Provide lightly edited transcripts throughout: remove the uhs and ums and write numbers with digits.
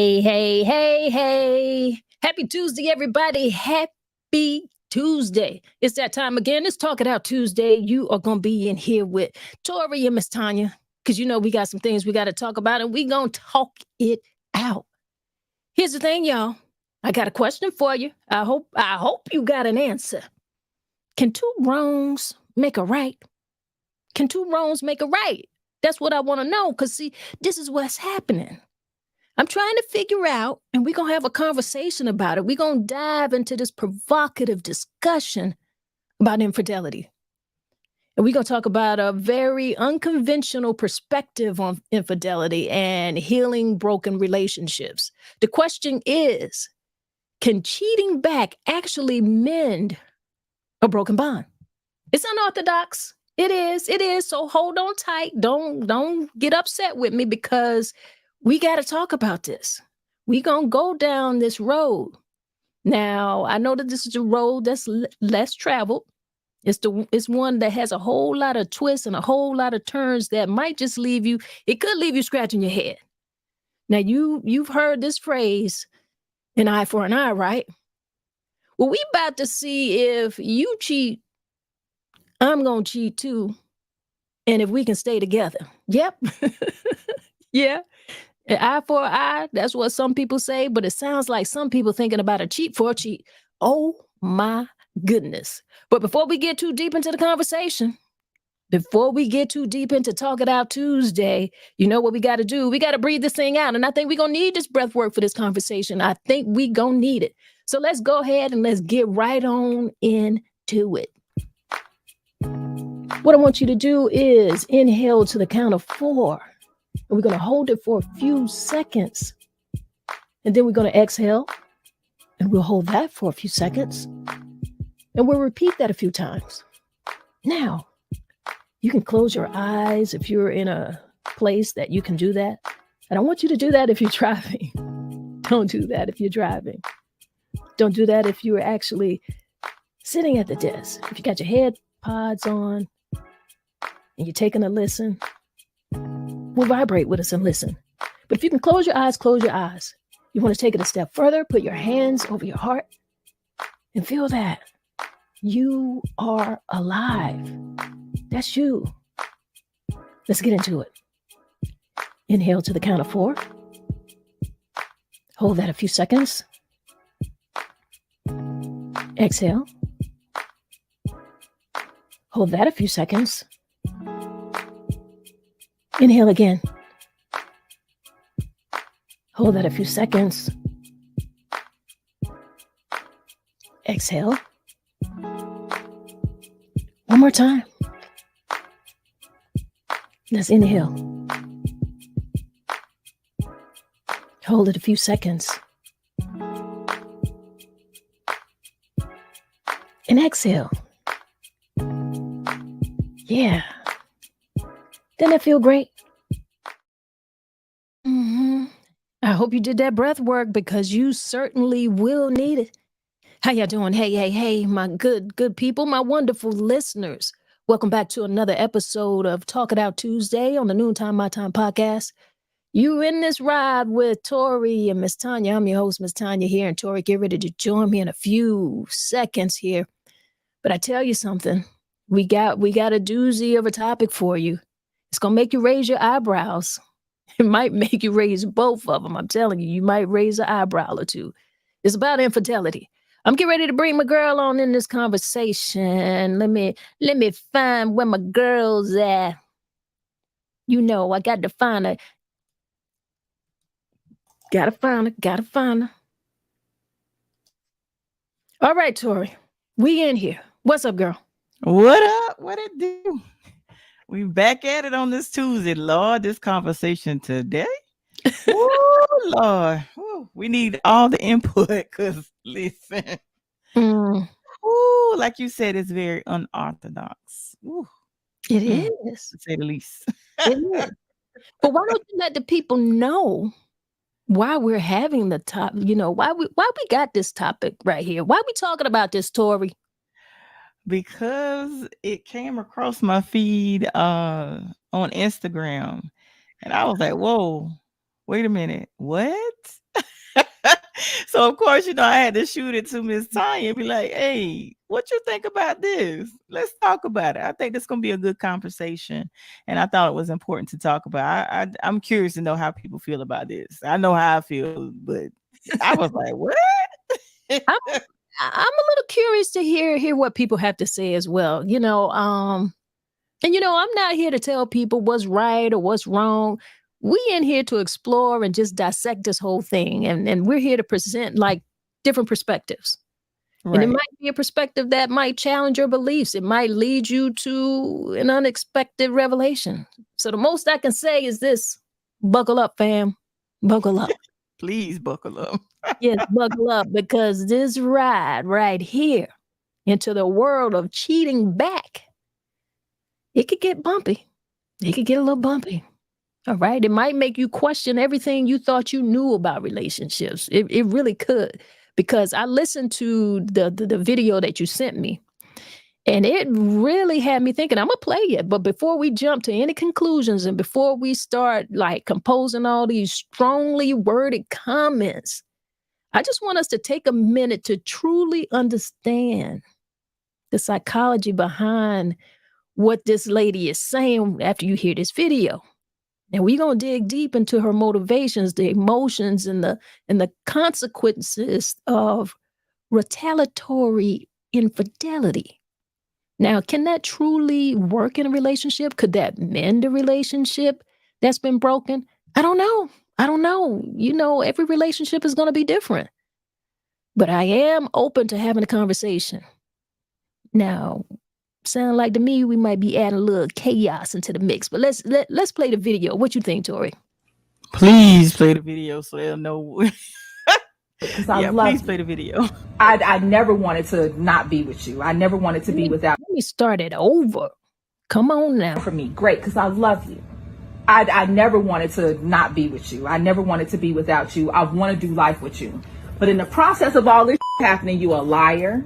Hey. Happy Tuesday, everybody. Happy Tuesday. It's that time again. It's Talk It Out Tuesday. You are going to be in here with Tori and Miss Tonya because you know we got some things we got to talk about and we going to talk it out. Here's the thing, y'all. I got a question for you. I hope you got an answer. Can two wrongs make a right? Can two wrongs make a right? That's what I want to know because, see, this is what's happening. I'm trying to figure out, and we're going to have a conversation about it. We're going to dive into this provocative discussion about infidelity. And we're going to talk about a very unconventional perspective on infidelity and healing broken relationships. The question is, can cheating back actually mend a broken bond? It's unorthodox. It is. So hold on tight. Don't get upset with me because we got to talk about this. We're going to go down this road. Now, I know that this is a road that's less traveled. It's one that has a whole lot of twists and a whole lot of turns that might just leave you, it could leave you scratching your head. Now, you've heard this phrase, an eye for an eye, right? Well, we about to see if you cheat, I'm going to cheat too. And if we can stay together. Yep. Yeah. An eye for an eye, that's what some people say, but it sounds like some people thinking about a cheat for a cheat. Oh my goodness. But before we get too deep into the conversation, before we get too deep into Talk It Out Tuesday, you know what we got to do? We got to breathe this thing out. And I think we're going to need this breath work for this conversation. I think we going to need it. So let's go ahead and let's get right on into it. What I want you to do is inhale to the count of 4. And we're going to hold it for a few seconds. And then we're going to exhale. And we'll hold that for a few seconds. And we'll repeat that a few times. Now, you can close your eyes if you're in a place that you can do that. I don't want you to do that if you're driving. Don't do that if you're driving. Don't do that if you're actually sitting at the desk. If you got your head pods on and you're taking a listen, we'll vibrate with us and listen. But if you can close your eyes, close your eyes. You want to take it a step further, put your hands over your heart and feel that you are alive. That's you. Let's get into it. Inhale to the count of 4. Hold that a few seconds. Exhale. Hold that a few seconds. Inhale again. Hold that a few seconds. Exhale. One more time. Let's inhale. Hold it a few seconds. And exhale. Yeah. Didn't that feel great? I hope you did that breath work because you certainly will need it. How y'all doing? Hey, my good people, my wonderful listeners. Welcome back to another episode of Talk It Out Tuesday on the Noontime My Time podcast. You in this ride with Tori and Miss Tonya. I'm your host, Miss Tonya here, and Tori, get ready to join me in a few seconds here. But I tell you something, we got a doozy of a topic for you. It's gonna make you raise your eyebrows. It might make you raise both of them. I'm telling you, you might raise an eyebrow or two. It's about infidelity. I'm getting ready to bring my girl on in this conversation. Let me find where my girl's at. You know, I got to find her. Gotta find her. All right, Tori, we in here. What's up, girl? What up? What it do? We back at it on this Tuesday. Lord, this conversation today. Oh, Lord. Ooh, we need all the input because, listen. Ooh, like you said, it's very unorthodox. Ooh. It is. To say the least. It is. But why don't you let the people know why we're having the top, why we got this topic right here? Why we talking about this, Tori? Because it came across my feed on Instagram. And I was like, whoa, wait a minute. What? So of course, I had to shoot it to Miss Tanya and be like, "Hey, what you think about this? Let's talk about it." I think this is gonna be a good conversation, and I thought it was important to talk about. I'm curious to know how people feel about this. I know how I feel, but I was like, "What?" I'm I'm a little curious to hear what people have to say as well. And I'm not here to tell people what's right or what's wrong. We in here to explore and just dissect this whole thing. And we're here to present like different perspectives. And it Right. might be a perspective that might challenge your beliefs. It might lead you to an unexpected revelation. So the most I can say is this: buckle up, fam. Buckle up. Please buckle up. Yes, buckle up, because this ride right here into the world of cheating back, it could get bumpy. It could get a little bumpy. All right. It might make you question everything you thought you knew about relationships. It really could. Because I listened to the video that you sent me, and it really had me thinking. I'm gonna play it, but before we jump to any conclusions and before we start like composing all these strongly worded comments, I just want us to take a minute to truly understand the psychology behind what this lady is saying after you hear this video. And we're gonna dig deep into her motivations, the emotions, and the consequences of retaliatory infidelity. Now, can that truly work in a relationship? Could that mend a relationship that's been broken? I don't know. I don't know. Every relationship is gonna be different. But I am open to having a conversation. Now, sound like to me we might be adding a little chaos into the mix. But let's play the video. What you think, Tori? Please play the video so they'll know. Yeah, please play the video. I never wanted to not be with you. I never wanted to be without. Let me start it over. Come on now. For me, great, because I love you. I never wanted to not be with you. I never wanted to be without you. I want to do life with you. But in the process of all this happening, you a liar.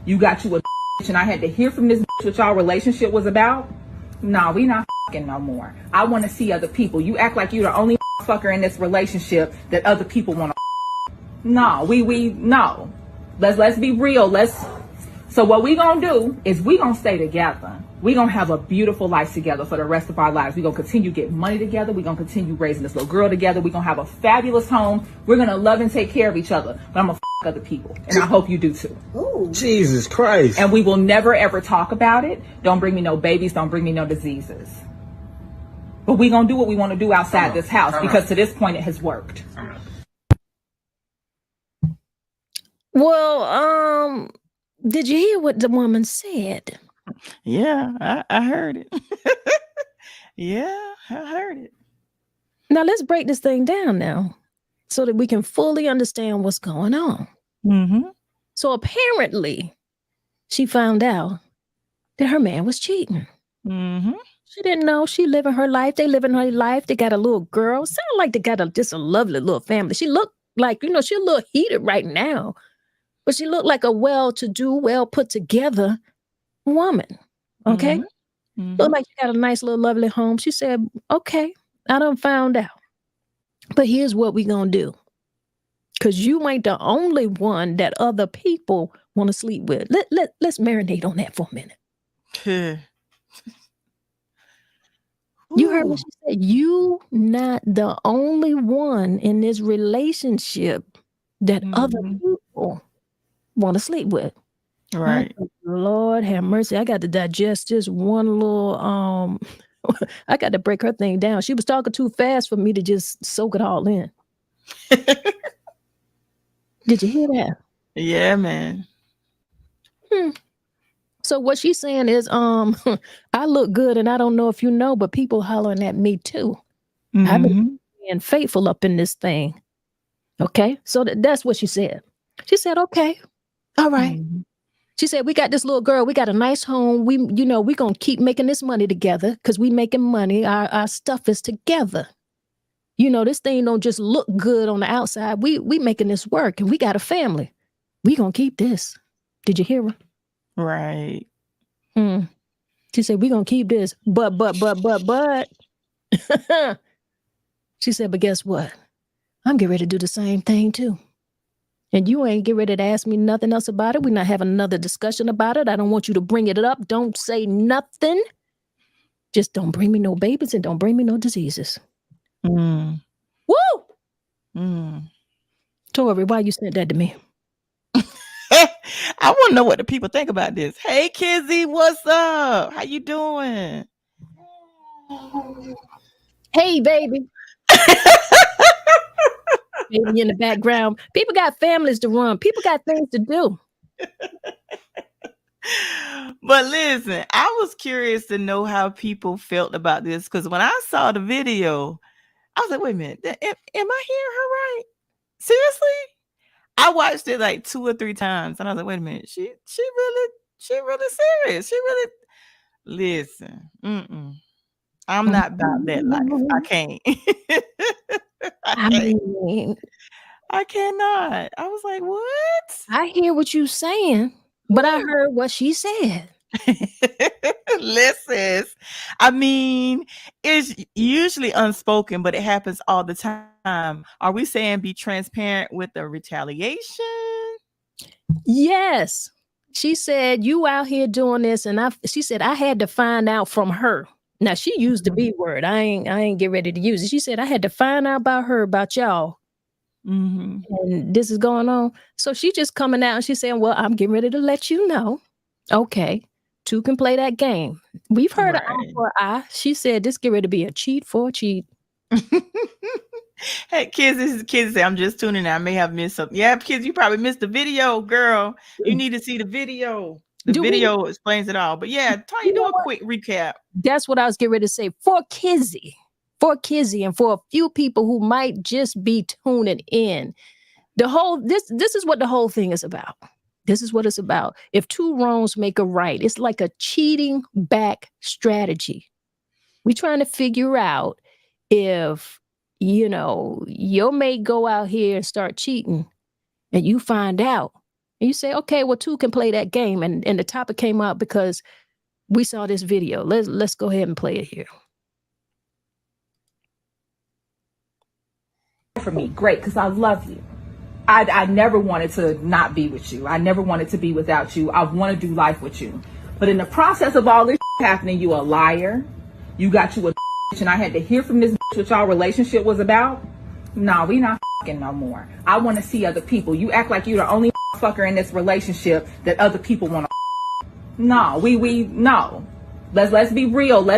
You got you a and I had to hear from this what y'all relationship was about. No, we not no more. I want to see other people. You act like you're the only fucker in this relationship that other people want to. No, we no. Let's be real. So what we gonna do is we gonna stay together. We gonna have a beautiful life together for the rest of our lives. We gonna continue getting money together. We gonna continue raising this little girl together. We gonna have a fabulous home. We're gonna love and take care of each other. But I'm gonna other people, and I hope you do too. Ooh. Jesus Christ! And we will never ever talk about it. Don't bring me no babies. Don't bring me no diseases. But we gonna do what we want to do outside this house because to this point it has worked. Well, did you hear what the woman said? Yeah, I heard it. Yeah, I heard it. Now let's break this thing down now so that we can fully understand what's going on. Mm-hmm. So apparently she found out that her man was cheating. Mm-hmm. She didn't know. She living her life. They living her life. They got a little girl. Sound like they got just a lovely little family. She looked like, she a little heated right now. But she looked like a well-to-do, well-put-together woman. Okay? Mm-hmm. Mm-hmm. Looked like she got a nice little lovely home. She said, okay, I done found out. But here's what we gonna do. Because you ain't the only one that other people want to sleep with. Let's marinate on that for a minute. You heard what she said. You not the only one in this relationship that other people want to sleep with. Right. Lord have mercy. I got to digest just one little I got to break her thing down. She was talking too fast for me to just soak it all in. Did you hear that? Yeah, man. So what she's saying is, I look good, and I don't know if you know, but people hollering at me too. Mm-hmm. I've been being faithful up in this thing. Okay, so that's what she said. She said, "Okay, all right." Mm-hmm. She said, "We got this little girl. We got a nice home. We gonna keep making this money together because we making money. Our stuff is together. This thing don't just look good on the outside. We making this work, and we got a family. We gonna keep this." Did you hear her? Right. She said, "We gonna keep this, but." She said, "But guess what? I'm getting ready to do the same thing too." And you ain't get ready to ask me nothing else about it. We're not having another discussion about it. I don't want you to bring it up. Don't say nothing. Just don't bring me no babies and don't bring me no diseases. Mm. Woo! Mm. Tori, why you sent that to me? I want to know what the people think about this. Hey, Kizzy, what's up? How you doing? Hey, baby. Baby in the background. People got families to run. People got things to do. But listen, I was curious to know how people felt about this because when I saw the video, I was like, wait a minute, am I hearing her right? Seriously? I watched it like 2 or 3 times and I was like, wait a minute, she really serious. She really listen. I'm not about that life. I can't. I cannot. I was like, what? I hear what you saying, but I heard what she said. Listen, I mean, it's usually unspoken, but it happens all the time. Are we saying be transparent with the retaliation? Yes. She said, you out here doing this. And she said, I had to find out from her. Now she used the B word. I ain't get ready to use it. She said, I had to find out about her, about y'all. Mm-hmm. And this is going on. So she just coming out and she's saying, well, I'm getting ready to let you know. Okay. 2 can play that game. We've heard an eye for an eye. She said, this get ready to be a cheat for a cheat. Hey, kids, this is Kids say I'm just tuning in. I may have missed something. Yeah, kids, you probably missed the video, girl. You need to see the video. The video explains it all. But yeah, Tonya, do a quick recap. That's what I was getting ready to say. For Kizzy, and for a few people who might just be tuning in, this is what the whole thing is about. This is what it's about. If 2 wrongs make a right, it's like a cheating back strategy. We're trying to figure out if, your mate go out here and start cheating and you find out and you say, okay, well, 2 can play that game. And the topic came up because we saw this video. Let's go ahead and play it here. For me, great, because I love you. I never wanted to not be with you. I never wanted to be without you. I want to do life with you. But in the process of all this happening, you a liar. You got you a and I had to hear from this what y'all relationship was about. No, we not no more. I want to see other people. You act like you're the only fucker in this relationship that other people want to. No, we no. Let's be real.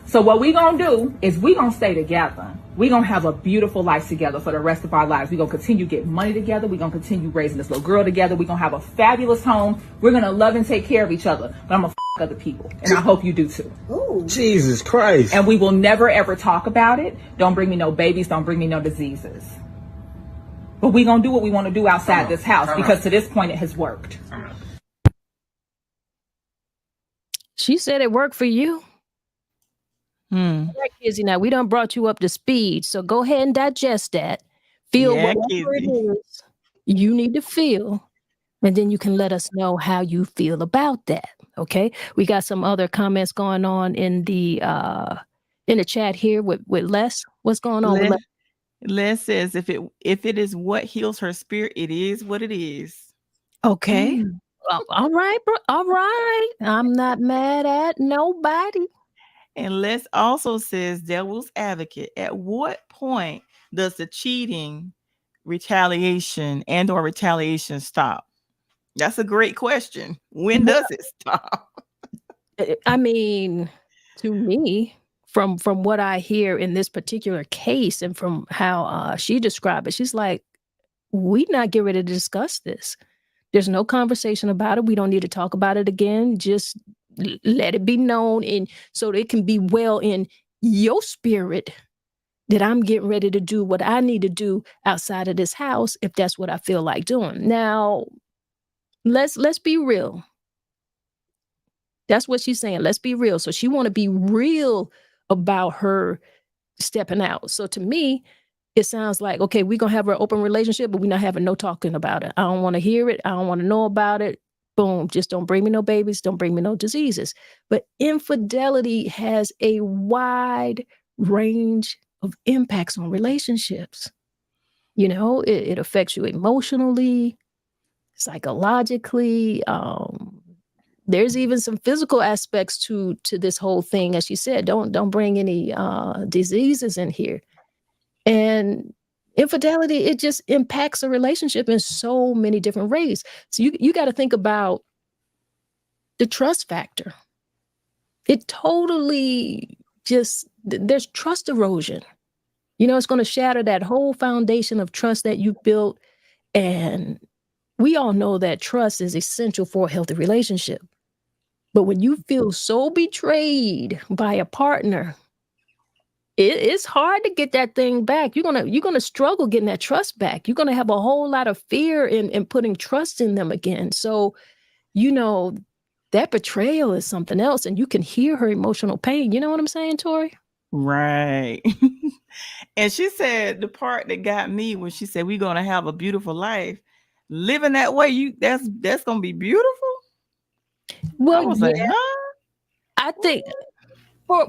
So what we gonna do is we gonna stay together. We gonna have a beautiful life together for the rest of our lives. We gonna continue getting money together. We gonna continue raising this little girl together. We gonna have a fabulous home. We're gonna love and take care of each other. But I'm gonna other people, and I hope you do too. Ooh. Jesus Christ! And we will never ever talk about it. Don't bring me no babies. Don't bring me no diseases. But we gonna do what we want to do outside this house because to this point it has worked. She said it worked for you. Right, Kizzy, now we done brought you up to speed, so go ahead and digest that. Feel whatever it is you need to feel, and then you can let us know how you feel about that. Okay, we got some other comments going on in the chat here with Les. What's going on? Les says if it is what heals her spirit, it is what it is. Okay, all right, bro. All right, I'm not mad at nobody. And Les also says, devil's advocate, at what point does the cheating, retaliation stop? That's a great question. When does it stop? I mean, to me, from what I hear in this particular case and from how she described it, she's like, we not get ready to discuss this. There's no conversation about it. We don't need to talk about it again. Just let it be known, and so it can be well in your spirit that I'm getting ready to do what I need to do outside of this house if that's what I feel like doing. Now, let's be real. That's what she's saying. Let's be real. So she want to be real about her stepping out. So to me, it sounds like, okay, we're going to have an open relationship, but we're not having no talking about it. I don't want to hear it. I don't want to know about it. Boom. Just don't bring me no babies. Don't bring me no diseases. But infidelity has a wide range of impacts on relationships. You know, it affects you emotionally, psychologically. There's even some physical aspects to this whole thing. As you said, don't bring any diseases in here. And infidelity, it just impacts a relationship in so many different ways. So you got to think about the trust factor. It totally just, there's trust erosion. You know, it's going to shatter that whole foundation of trust that you built. And we all know that trust is essential for a healthy relationship. But when you feel so betrayed by a partner, it's hard to get that thing back. You're gonna struggle getting that trust back. You're gonna have a whole lot of fear in putting trust in them again. So, you know, that betrayal is something else, and you can hear her emotional pain. You know what I'm saying, Tori? Right. And she said the part that got me when she said we're gonna have a beautiful life. Living that way, that's gonna be beautiful. I Well, was yeah, like, huh? I think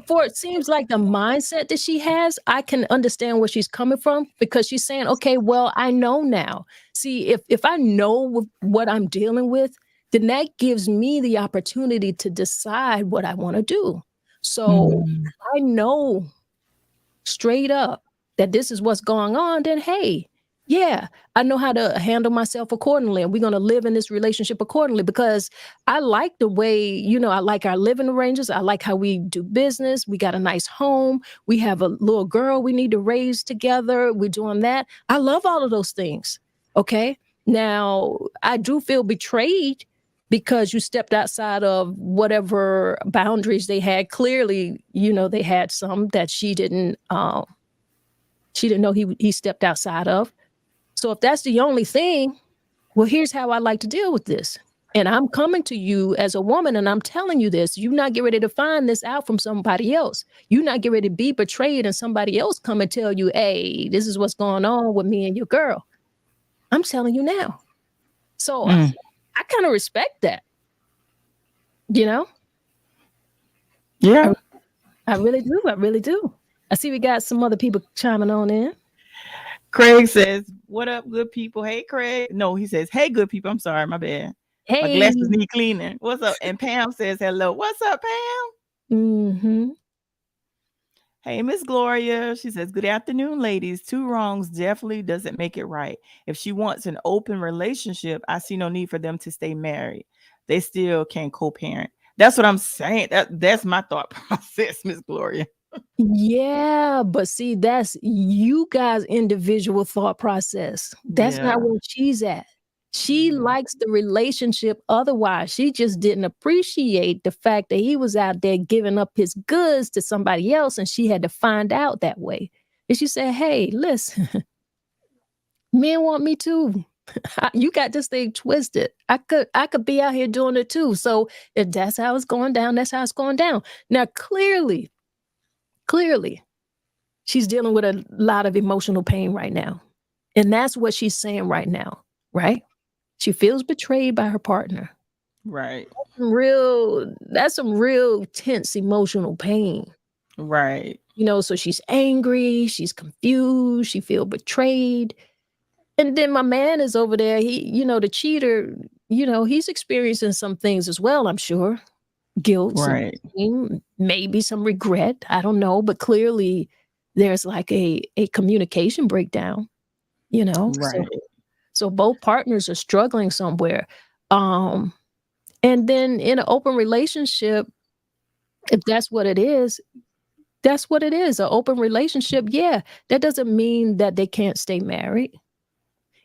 for it seems like the mindset that she has, I can understand where she's coming from, because she's saying, okay, well, I know now. See, if I know what I'm dealing with, then that gives me the opportunity to decide what I want to do. So Mhm. I know straight up that this is what's going on, then hey, yeah, I know how to handle myself accordingly. And we're going to live in this relationship accordingly, because I like the way, you know, I like our living arrangements. I like how we do business. We got a nice home. We have a little girl we need to raise together. We're doing that. I love all of those things. Okay. Now, I do feel betrayed because you stepped outside of whatever boundaries they had. Clearly, you know, they had some that she didn't know he stepped outside of. So if that's the only thing, well, here's how I like to deal with this. And I'm coming to you as a woman and I'm telling you this. You not get ready to find this out from somebody else. You not get ready to be betrayed and somebody else come and tell you, hey, this is what's going on with me and your girl. I'm telling you now. So I kind of respect that, you know? Yeah. I really do. I really do. I see we got some other people chiming on in. Craig says, "What up, good people?" Hey, Craig. No, he says, "Hey, good people." I'm sorry, my bad. My Hey. glasses need cleaning. What's up? And Pam says, "Hello." What's up, Pam? Mm-hmm. Hey, Miss Gloria. She says, "Good afternoon, ladies. Two wrongs definitely doesn't make it right. If she wants an open relationship, I see no need for them to stay married. They still can co-parent." That's what I'm saying. That's my thought process, Miss Gloria. Yeah, but see, that's you guys' individual thought process. That's Yeah. not where she's at. She likes the relationship otherwise. She just didn't appreciate the fact that he was out there giving up his goods to somebody else, and she had to find out that way. And she said, hey, listen, men want me too. You got this thing twisted. I could be out here doing it too. So if that's how it's going down, that's how it's going down. Now, clearly, she's dealing with a lot of emotional pain right now. And that's what she's saying right now, right? She feels betrayed by her partner. Right. That's some real tense emotional pain. Right. You know, so she's angry, she's confused, she feels betrayed. And then my man is over there, he, you know, the cheater, you know, he's experiencing some things as well, I'm sure. Guilt, some Right. shame, maybe some regret. I don't know, but clearly there's like a communication breakdown, you know. Right. So both partners are struggling somewhere. And then in an open relationship, if that's what it is, that's what it is. An open relationship, yeah, that doesn't mean that they can't stay married.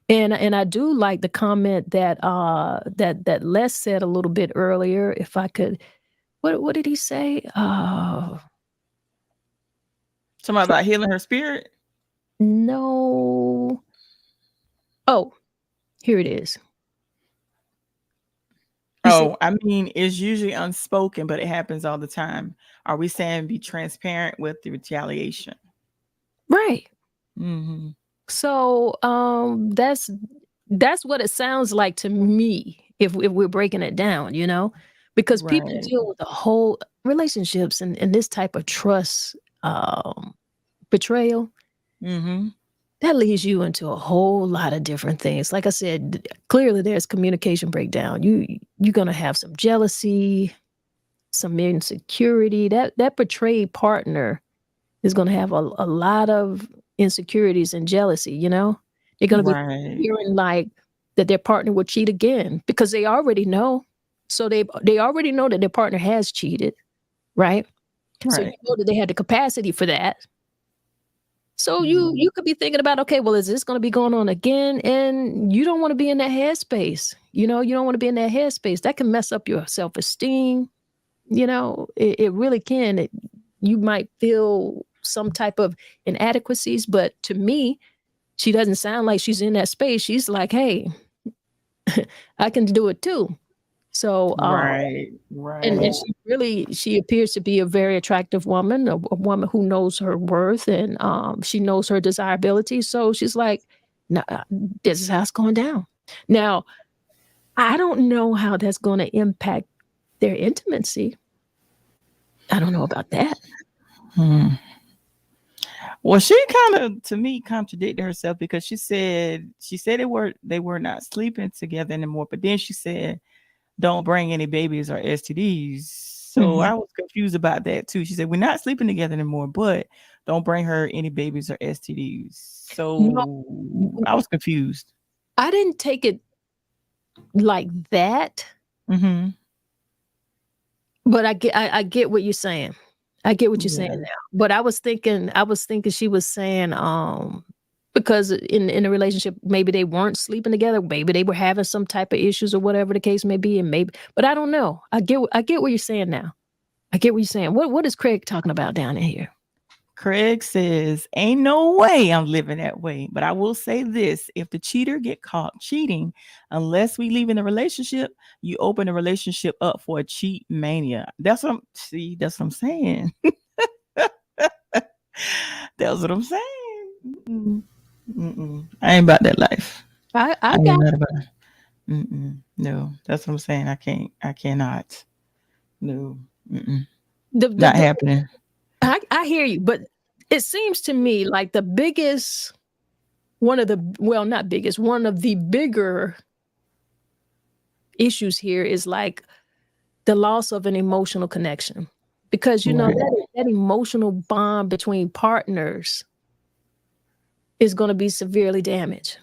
And I do like the comment that that Les said a little bit earlier. If I could, what did he say? Something about healing her spirit. No. Oh, here it is. He said, I mean, it's usually unspoken, but it happens all the time. Are we saying be transparent with the retaliation? right. Mm-hmm. So that's what it sounds like to me if we're breaking it down, you know, because people Right. deal with the whole relationships and this type of trust betrayal. Mm-hmm. that leads you into a whole lot of different things. Like I said, clearly there's communication breakdown. You're gonna have some jealousy, some insecurity. That betrayed partner is gonna have a lot of insecurities and jealousy. You know, they're gonna be Right. fearing like that their partner will cheat again because they already know. So they already know that their partner has cheated, right? So you Right. know that they had the capacity for that. So Mhm. you could be thinking about, okay, well, is this going to be going on again? And you don't want to be in that headspace. You know, you don't want to be in that headspace. That can mess up your self-esteem. You know, it really can. You might feel some type of inadequacies, but to me, she doesn't sound like she's in that space. She's like, hey, I can do it too. So, Right. and Right. she appears to be a very attractive woman, a woman who knows her worth and she knows her desirability. So she's like, no, this is how it's going down. Now, I don't know how that's going to impact their intimacy. I don't know about that. Hmm. Well, she kind of, to me, contradicted herself because she said they were not sleeping together anymore, but then she said, "Don't bring any babies or STDs." So I was confused about that too. She said, "We're not sleeping together anymore, but don't bring her any babies or STDs." No, So I was confused. I didn't take it like that, Mm-hmm. but I get what you're saying. I get what you're saying Yeah. now. But I was thinking she was saying because in a relationship maybe they weren't sleeping together, maybe they were having some type of issues or whatever the case may be, and maybe, but I don't know. I get what you're saying now. I get what you're saying. What is Craig talking about down in here? Craig says, "Ain't no way I'm living that way. But I will say this: if the cheater get caught cheating, unless we leave in the relationship, you open the relationship up for a cheat mania." That's what I'm saying. That's what I'm saying. Mm-mm. Mm-mm. I ain't about that life. I I got ain't not about it. Mm-mm. No, that's what I'm saying. I cannot. No. Mm-mm. Not the happening. I hear you, but it seems to me like the biggest one of the well, not biggest, one of the bigger issues here is like the loss of an emotional connection. Because you know Right. that emotional bond between partners is going to be severely damaged.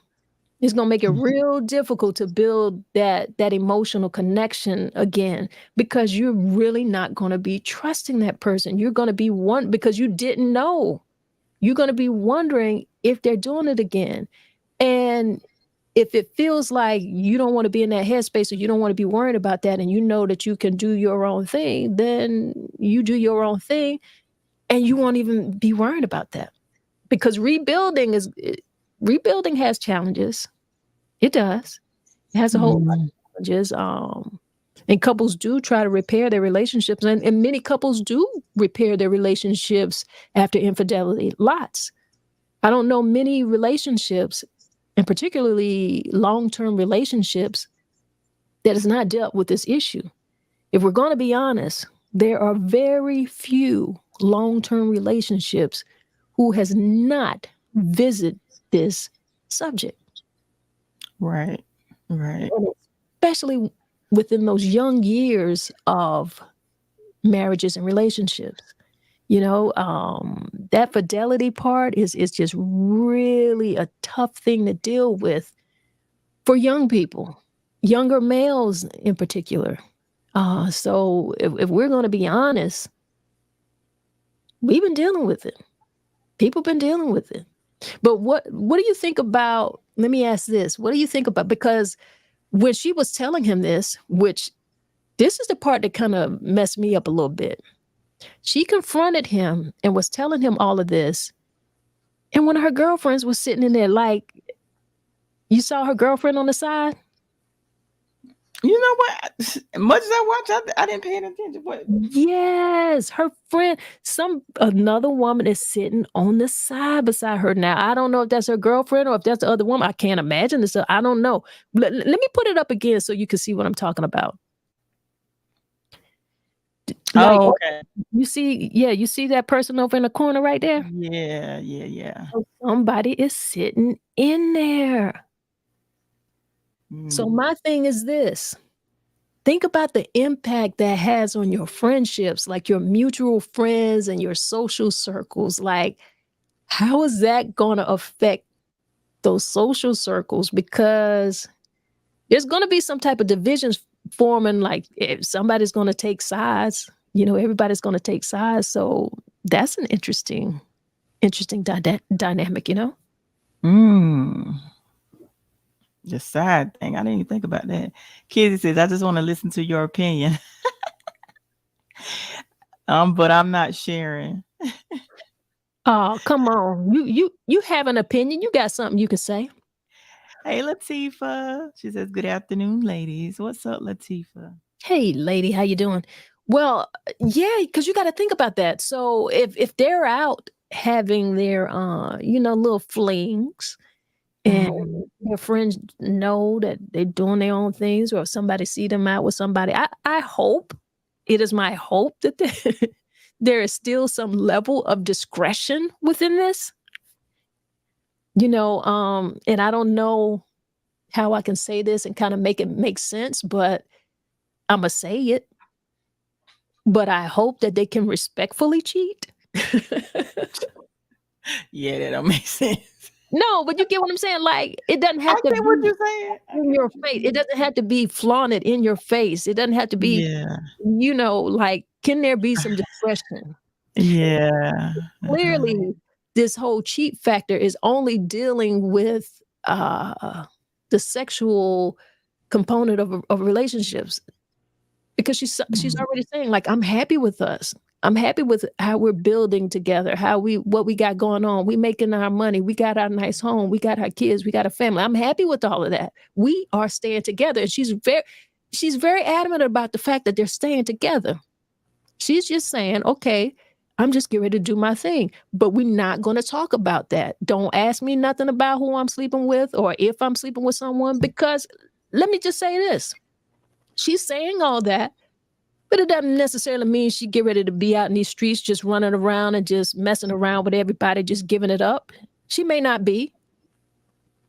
It's going to make it real difficult to build that emotional connection again because you're really not going to be trusting that person. You're going to be because you didn't know. You're going to be wondering if they're doing it again. And if it feels like you don't want to be in that headspace or you don't want to be worried about that and you know that you can do your own thing, then you do your own thing and you won't even be worried about that. Because rebuilding has challenges. It does. It has a whole lot Mm. of challenges. And couples do try to repair their relationships, and many couples do repair their relationships after infidelity. Lots. I don't know many relationships, and particularly long-term relationships, that has not dealt with this issue. If we're going to be honest, there are very few long-term relationships who has not visited this subject. Right. Right. And especially within those young years of marriages and relationships. You know, that fidelity part is just really a tough thing to deal with for young people, younger males in particular. So if we're going to be honest, we've been dealing with it. People been dealing with it. But what do you think about, let me ask this, what do you think about, because when she was telling him this, which this is the part that kind of messed me up a little bit. She confronted him and was telling him all of this. And one of her girlfriends was sitting in there like, you saw her girlfriend on the side? You know what? Much as I watch, I didn't pay any attention. What? Yes, her friend, another woman is sitting on the side beside her. Now, I don't know if that's her girlfriend or if that's the other woman. I can't imagine this. I don't know. Let me put it up again so you can see what I'm talking about. Like, Oh, okay. you see that person over in the corner right there? Yeah. So somebody is sitting in there. So Mm. my thing is this. Think about the impact that has on your friendships, like your mutual friends and your social circles. Like, how is that going to affect those social circles? Because there's going to be some type of divisions forming, like if somebody's going to take sides, everybody's going to take sides. So that's an interesting dynamic, Mm. The side thing. I didn't even think about that. Kizzy says, I just want to listen to your opinion. But I'm not sharing. Oh, come on. You have an opinion. You got something you can say. Hey, Latifah. She says, good afternoon, ladies. What's up, Latifah? Hey, lady, how you doing? Well, yeah, because you got to think about that. So if they're out having their little flings, and their friends know that they're doing their own things, or if somebody see them out with somebody, I hope, it is my hope that there is still some level of discretion within this. And I don't know how I can say this and kind of make it make sense, but I'm gonna say it. But I hope that they can respectfully cheat. Yeah, that don't make sense. No, but you get what I'm saying? Like, it doesn't have I to get what be you're saying. in your face. It doesn't have to be flaunted in your face. It doesn't have to be, Yeah. like, can there be some discretion? Yeah. Clearly, this whole cheat factor is only dealing with the sexual component of relationships, because she's already saying, like, I'm happy with us. I'm happy with how we're building together, what we got going on. We making our money. We got our nice home. We got our kids. We got a family. I'm happy with all of that. We are staying together. And she's very adamant about the fact that they're staying together. She's just saying, okay, I'm just getting ready to do my thing, but we're not going to talk about that. Don't ask me nothing about who I'm sleeping with or if I'm sleeping with someone, because let me just say this. She's saying all that, but it doesn't necessarily mean she get ready to be out in these streets just running around and just messing around with everybody, just giving it up. She may not be.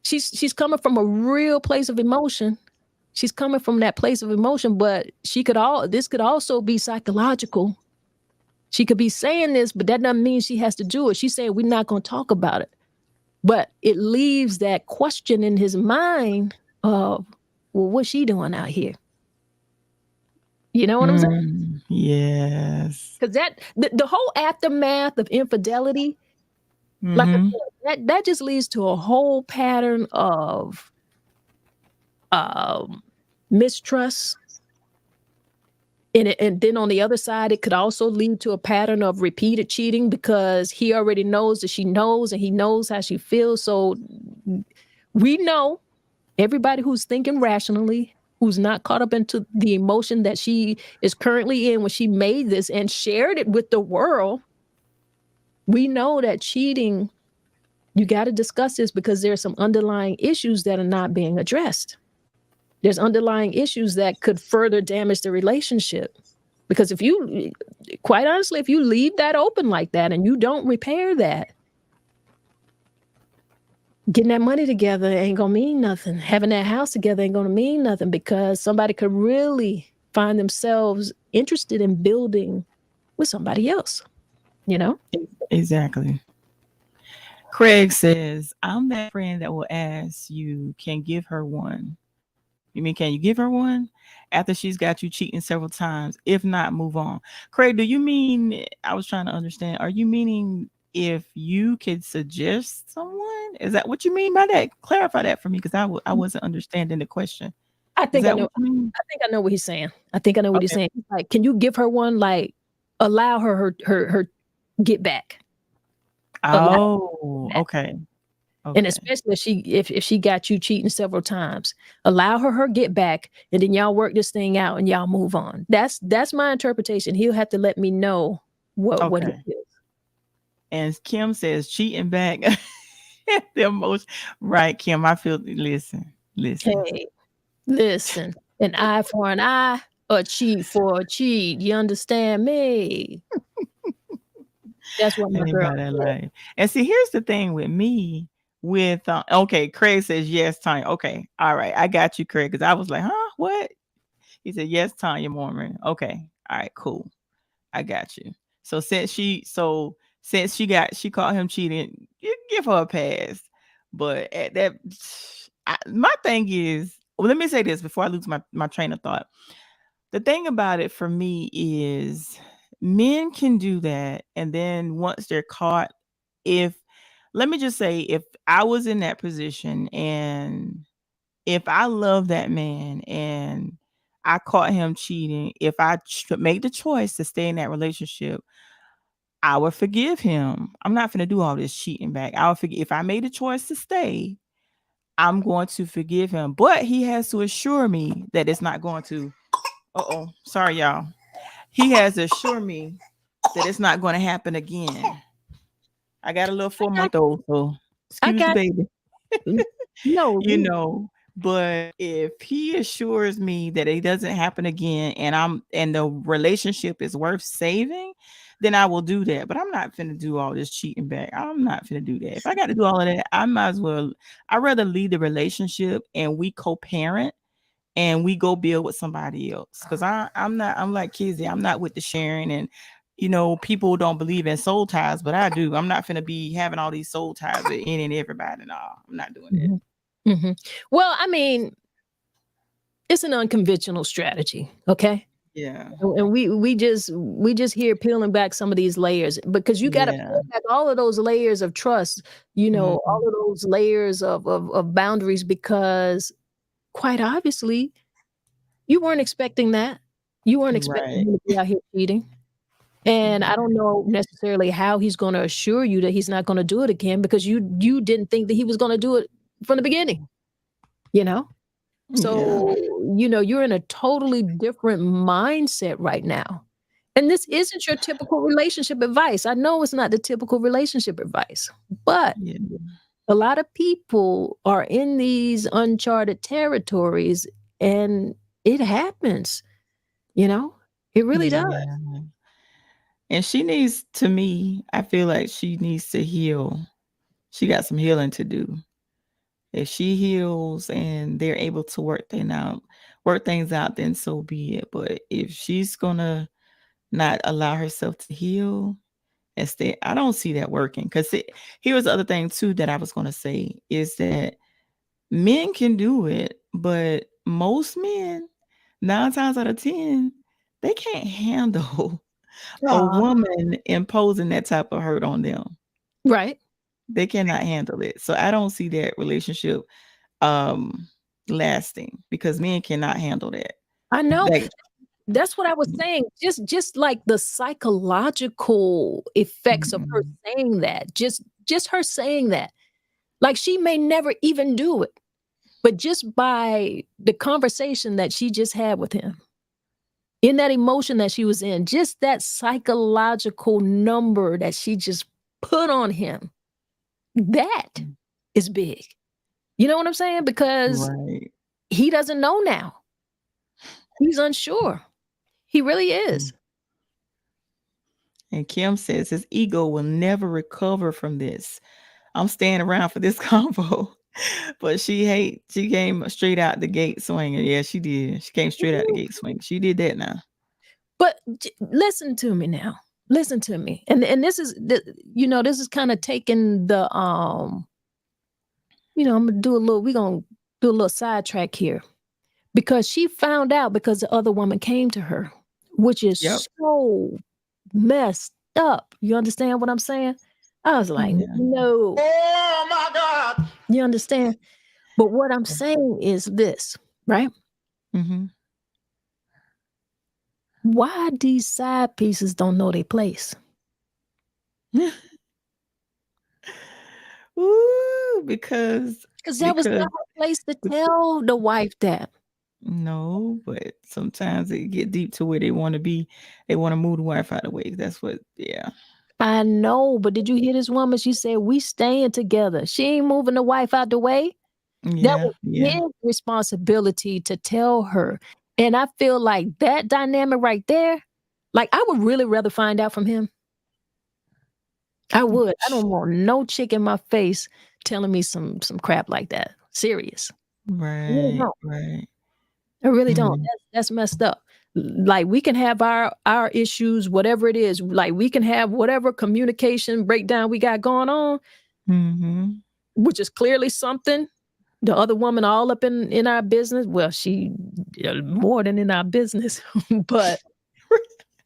She's coming from a real place of emotion. She's coming from that place of emotion, but this could also be psychological. She could be saying this, but that doesn't mean she has to do it. She's saying we're not going to talk about it. But it leaves that question in his mind of, well, what's she doing out here? You know what I'm saying? Yes. Because the whole aftermath of infidelity, like I said, that just leads to a whole pattern of mistrust. And then on the other side, it could also lead to a pattern of repeated cheating, because he already knows that she knows, and he knows how she feels. So we know, everybody who's thinking rationally, who's not caught up into the emotion that she is currently in when she made this and shared it with the world, we know that cheating, you got to discuss this, because there are some underlying issues that are not being addressed. There's underlying issues that could further damage the relationship. Because quite honestly, if you leave that open like that and you don't repair that, getting that money together ain't gonna mean nothing. Having that house together ain't gonna mean nothing, because somebody could really find themselves interested in building with somebody else, Exactly. Craig says, I'm that friend that will ask you, can give her one. You mean, can you give her one after she's got you cheating several times? If not, move on. Craig, do you mean, I was trying to understand, are you meaning if you could suggest someone? Is that what you mean by that? Clarify that for me, because I wasn't understanding the question. I think I know. What you mean? I think I know what he's saying. I think I know what he's saying. Like, can you give her one? Like, allow her get back. Oh, okay. And especially if she got you cheating several times, allow her get back, and then y'all work this thing out and y'all move on. That's my interpretation. He'll have to let me know what he feels. And Kim says, cheating back. The most right, Kim. I feel. Listen. Hey, listen. An eye for an eye. A cheat for a cheat. You understand me? That's what my girl Anybody said. like? And see, here's the thing with me. With okay, Craig says yes, Tanya. Okay, all right, I got you, Craig. Because I was like, huh, what? He said yes, Tanya Mormon. Okay, all right, cool. I got you. So since she caught him cheating, you give her a pass. But at that, my thing is, well, let me say this before I lose my train of thought. The thing about it for me is men can do that, and then once they're caught, if let me just say, if I was in that position and if I love that man and I caught him cheating, if I make the choice to stay in that relationship, I would forgive him. I'm not going to do all this cheating back. I would forgive if I made a choice to stay. I'm going to forgive him, but he has to assure me that it's not going to. Sorry, y'all. He has to assure me that it's not going to happen again. I got a little 4-month-old, so I excuse the got baby. no. You know, but if he assures me that it doesn't happen again and the relationship is worth saving, then I will do that. But I'm not finna do all this cheating back. I'm not finna do that. If I got to do all of that, I might as well. I'd rather leave the relationship and we co-parent and we go build with somebody else. Because I'm like Kizzy, I'm not with the sharing. And people don't believe in soul ties, but I do. I'm not finna be having all these soul ties with any and everybody. No, I'm not doing that. Mm-hmm. Well, I mean, it's an unconventional strategy, okay? Yeah. And we just here peeling back some of these layers, because you got to Yeah. peel back all of those layers of trust, all Mhm. of those layers of boundaries, because quite obviously you weren't expecting that. You weren't expecting Right. him to be out here cheating. And I don't know necessarily how he's going to assure you that he's not going to do it again, because you didn't think that he was going to do it from the beginning, Yeah. So, you're in a totally different mindset right now. And this isn't your typical relationship advice. I know it's not the typical relationship advice, but Yeah. a lot of people are in these uncharted territories, and it happens, it really does. Yeah. And she needs, to me, I feel like she needs to heal. She got some healing to do. If she heals and they're able to work things out, then so be it. But if she's gonna not allow herself to heal, instead, I don't see that working. Because here was the other thing too that I was gonna say is that men can do it, but most men, 9 times out of 10, they can't handle a Aw. woman imposing that type of hurt on them. Right. They cannot handle it. So I don't see that relationship lasting, because men cannot handle that. I know. Like, That's what I was saying. Just like the psychological effects of her saying that, just her saying that. Like, she may never even do it, but just by the conversation that she just had with him, in that emotion that she was in, just that psychological number that she just put on him, that is big. You know what I'm saying? Because right. he doesn't know now. He's unsure. He really is. And Kim says his ego will never recover from this. I'm staying around for this convo. But she came straight out the gate swinging. Yeah, she did. She came straight out the gate swinging. She did that now. But listen to me now. Listen to me. And this is this is kind of taking the we're gonna do a little sidetrack here, because she found out because the other woman came to her, which is Yep. so messed up. You understand what I'm saying? I was like, no. Oh my God. You understand? But what I'm saying is this, right? Mm-hmm. Why these side pieces don't know their place? Ooh, because That was not her place to tell the wife that. No, but sometimes it get deep to where they want to be. They want to move the wife out of the way. That's what. Yeah. I know, but did you hear this woman? She said, we staying together. She ain't moving the wife out the way. That Yeah. was Yeah. his responsibility to tell her. And I feel like that dynamic right there, like I would really rather find out from him. I would. I don't want no chick in my face telling me some crap like that. Serious. I really Right, don't. right. I really don't. Mm, That's messed up. Like we can have our issues, whatever it is. Like we can have whatever communication breakdown we got going on, mhm. which is clearly something. The other woman all up in our business. Well, she more than in our business, but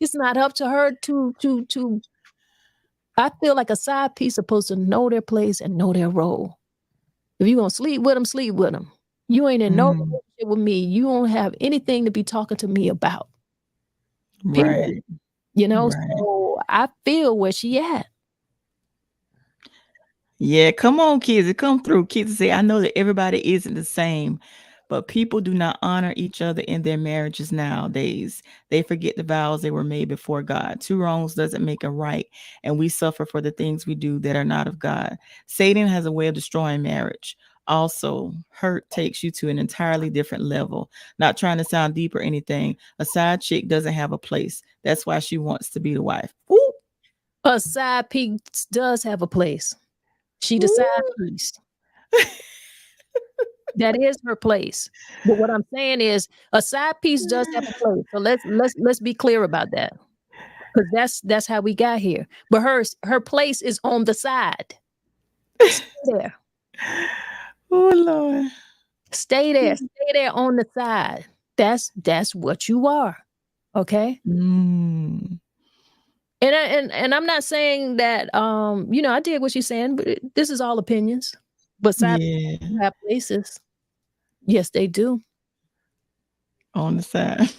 it's not up to her to. I feel like a side piece supposed to know their place and know their role. If you gonna sleep with them, sleep with them. You ain't in no Mm, relationship with me. You don't have anything to be talking to me about. Period. right, You know, right. so I feel where she at. Yeah, come on, kids. Come through. Kids say, I know that everybody isn't the same, but people do not honor each other in their marriages nowadays. They forget the vows they were made before God. Two wrongs doesn't make a right, and we suffer for the things we do that are not of God. Satan has a way of destroying marriage. Also, hurt takes you to an entirely different level. Not trying to sound deep or anything. A side chick doesn't have a place. That's why she wants to be the wife. Ooh, A side piece does have a place. She the side ooh. piece. That is her place. But what I'm saying is a side piece does have a place. So let's be clear about that. Because that's how we got here. But her place is on the side. Stay there. Oh Lord. Stay there. Stay there on the side. That's what you are. Okay? Mm, And I'm not saying that I did what she's saying, but this is all opinions. But side yeah, have places. Yes, they do. on the side.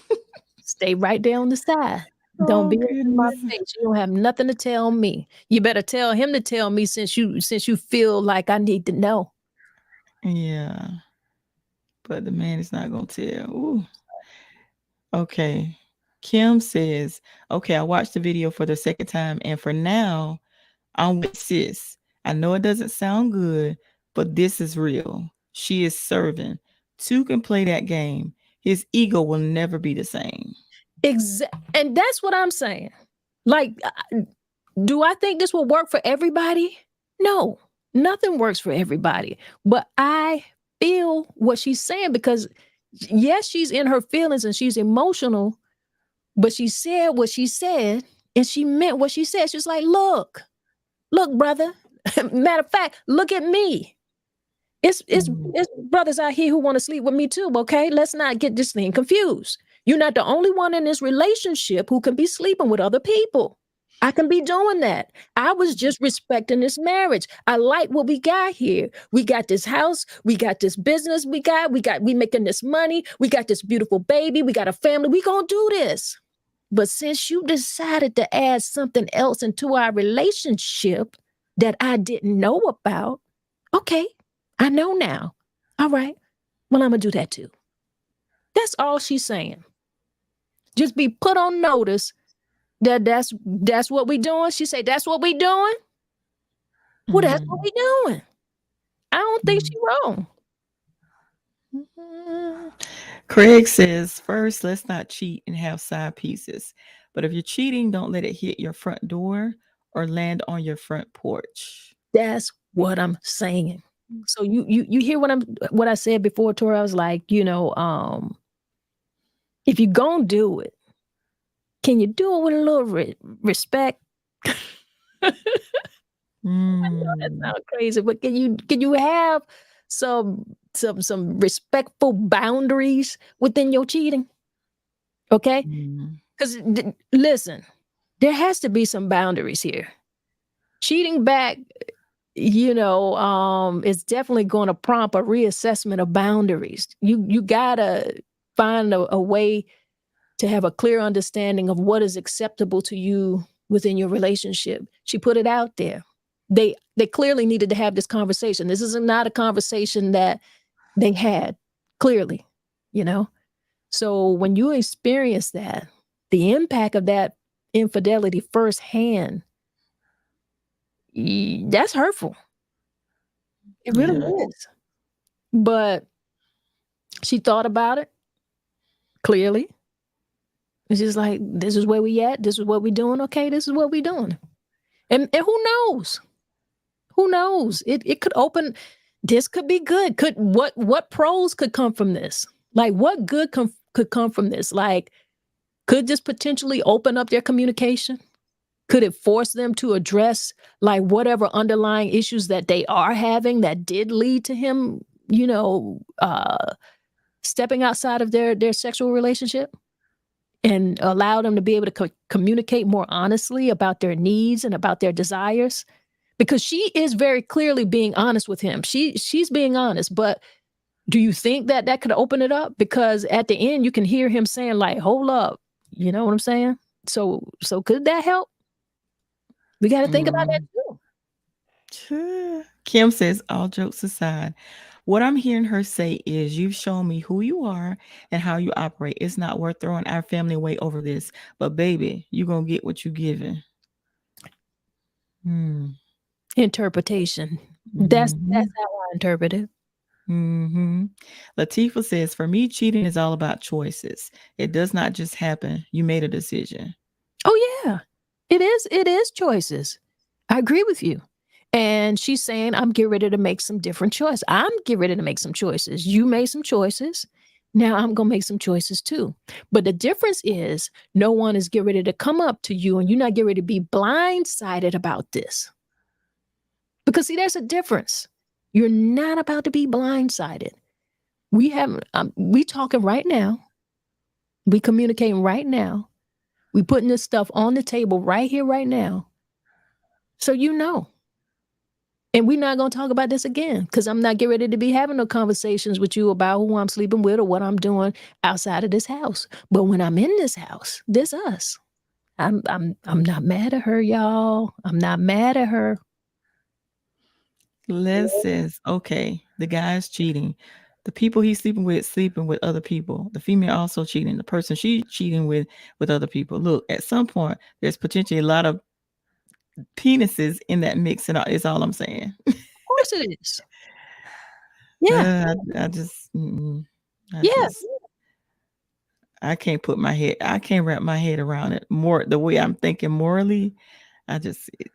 Stay right there on the side. Don't Oh be in my goodness. face. You don't have nothing to tell me. You better tell him to tell me since you feel like I need to know. Yeah, but the man is not gonna tell. Ooh. Okay. Kim says, okay, I watched the video for the second time, and for now, I'm with sis. I know it doesn't sound good, but this is real. She is serving. Two can play that game. His ego will never be the same. And that's what I'm saying. Like, do I think this will work for everybody? No, nothing works for everybody. But I feel what she's saying because, yes, she's in her feelings and she's emotional, but she said what she said and she meant what she said. She's like, look, brother. Matter of fact, look at me. It's brothers out here who want to sleep with me too, okay? Let's not get this thing confused. You're not the only one in this relationship who can be sleeping with other people. I can be doing that. I was just respecting this marriage. I like what we got here. We got this house, we got this business we making this money, we got this beautiful baby, we got a family. We gonna do this. But since you decided to add something else into our relationship that I didn't know about, okay, I know now. All right. Well, I'm going to do that too. That's all she's saying. Just be put on notice that that's what we doing. She say, that's what we doing. Well, that's what we doing. I don't think she's wrong. Craig says, first, let's not cheat and have side pieces. But if you're cheating, don't let it hit your front door or land on your front porch. That's what I'm saying. So you hear what I said before, Tori? I was like, if you gonna do it, can you do it with a little respect? I know that sounds crazy, but can you have some respectful boundaries within your cheating? Okay, because listen, there has to be some boundaries here. Cheating back, is definitely going to prompt a reassessment of boundaries. You gotta find a way to have a clear understanding of what is acceptable to you within your relationship. She put it out there. They clearly needed to have this conversation. This is not a conversation that they had, clearly, you know? So when you experience that, the impact of that infidelity firsthand, that's hurtful. It really Yeah. is. But she thought about it. clearly. It's just like, this is where we at. This is what we doing. Okay, this is what we doing. And who knows? Who knows? It could open. This could be good. Could what pros could come from this? Like, what good could come from this? Like, could this potentially open up their communication? Could it force them to address like whatever underlying issues that they are having that did lead to him, stepping outside of their sexual relationship, and allow them to be able to communicate more honestly about their needs and about their desires? Because she is very clearly being honest with him. She's being honest, but do you think that could open it up? Because at the end, you can hear him saying like, hold up, you know what I'm saying? So could that help? We got to think about that too. Kim says, all jokes aside, what I'm hearing her say is, you've shown me who you are and how you operate. It's not worth throwing our family away over this. But baby, you're going to get what you're given. Interpretation. That's how I interpret it. Latifah says, for me, cheating is all about choices. It does not just happen. You made a decision. Oh yeah, it is choices. I agree with you. And she's saying, I'm getting ready to make some different choices. I'm getting ready to make some choices. You made some choices. Now I'm going to make some choices too. But the difference is, no one is getting ready to come up to you and you're not getting ready to be blindsided about this. Because see, there's a difference. You're not about to be blindsided. We talking right now. We communicating right now. We putting this stuff on the table right here, right now. So you know. And we're not going to talk about this again, because I'm not getting ready to be having no conversations with you about who I'm sleeping with or what I'm doing outside of this house. But when I'm in this house, this us. I'm not mad at her, y'all. I'm not mad at her. Les says, okay, the guy's cheating. The people he's sleeping with other people. The female also cheating. The person she's cheating with other people. Look, at some point, there's potentially a lot of penises in that mix, and is all I'm saying. Of course it is. Yeah. I can't wrap my head around it more the way I'm thinking morally.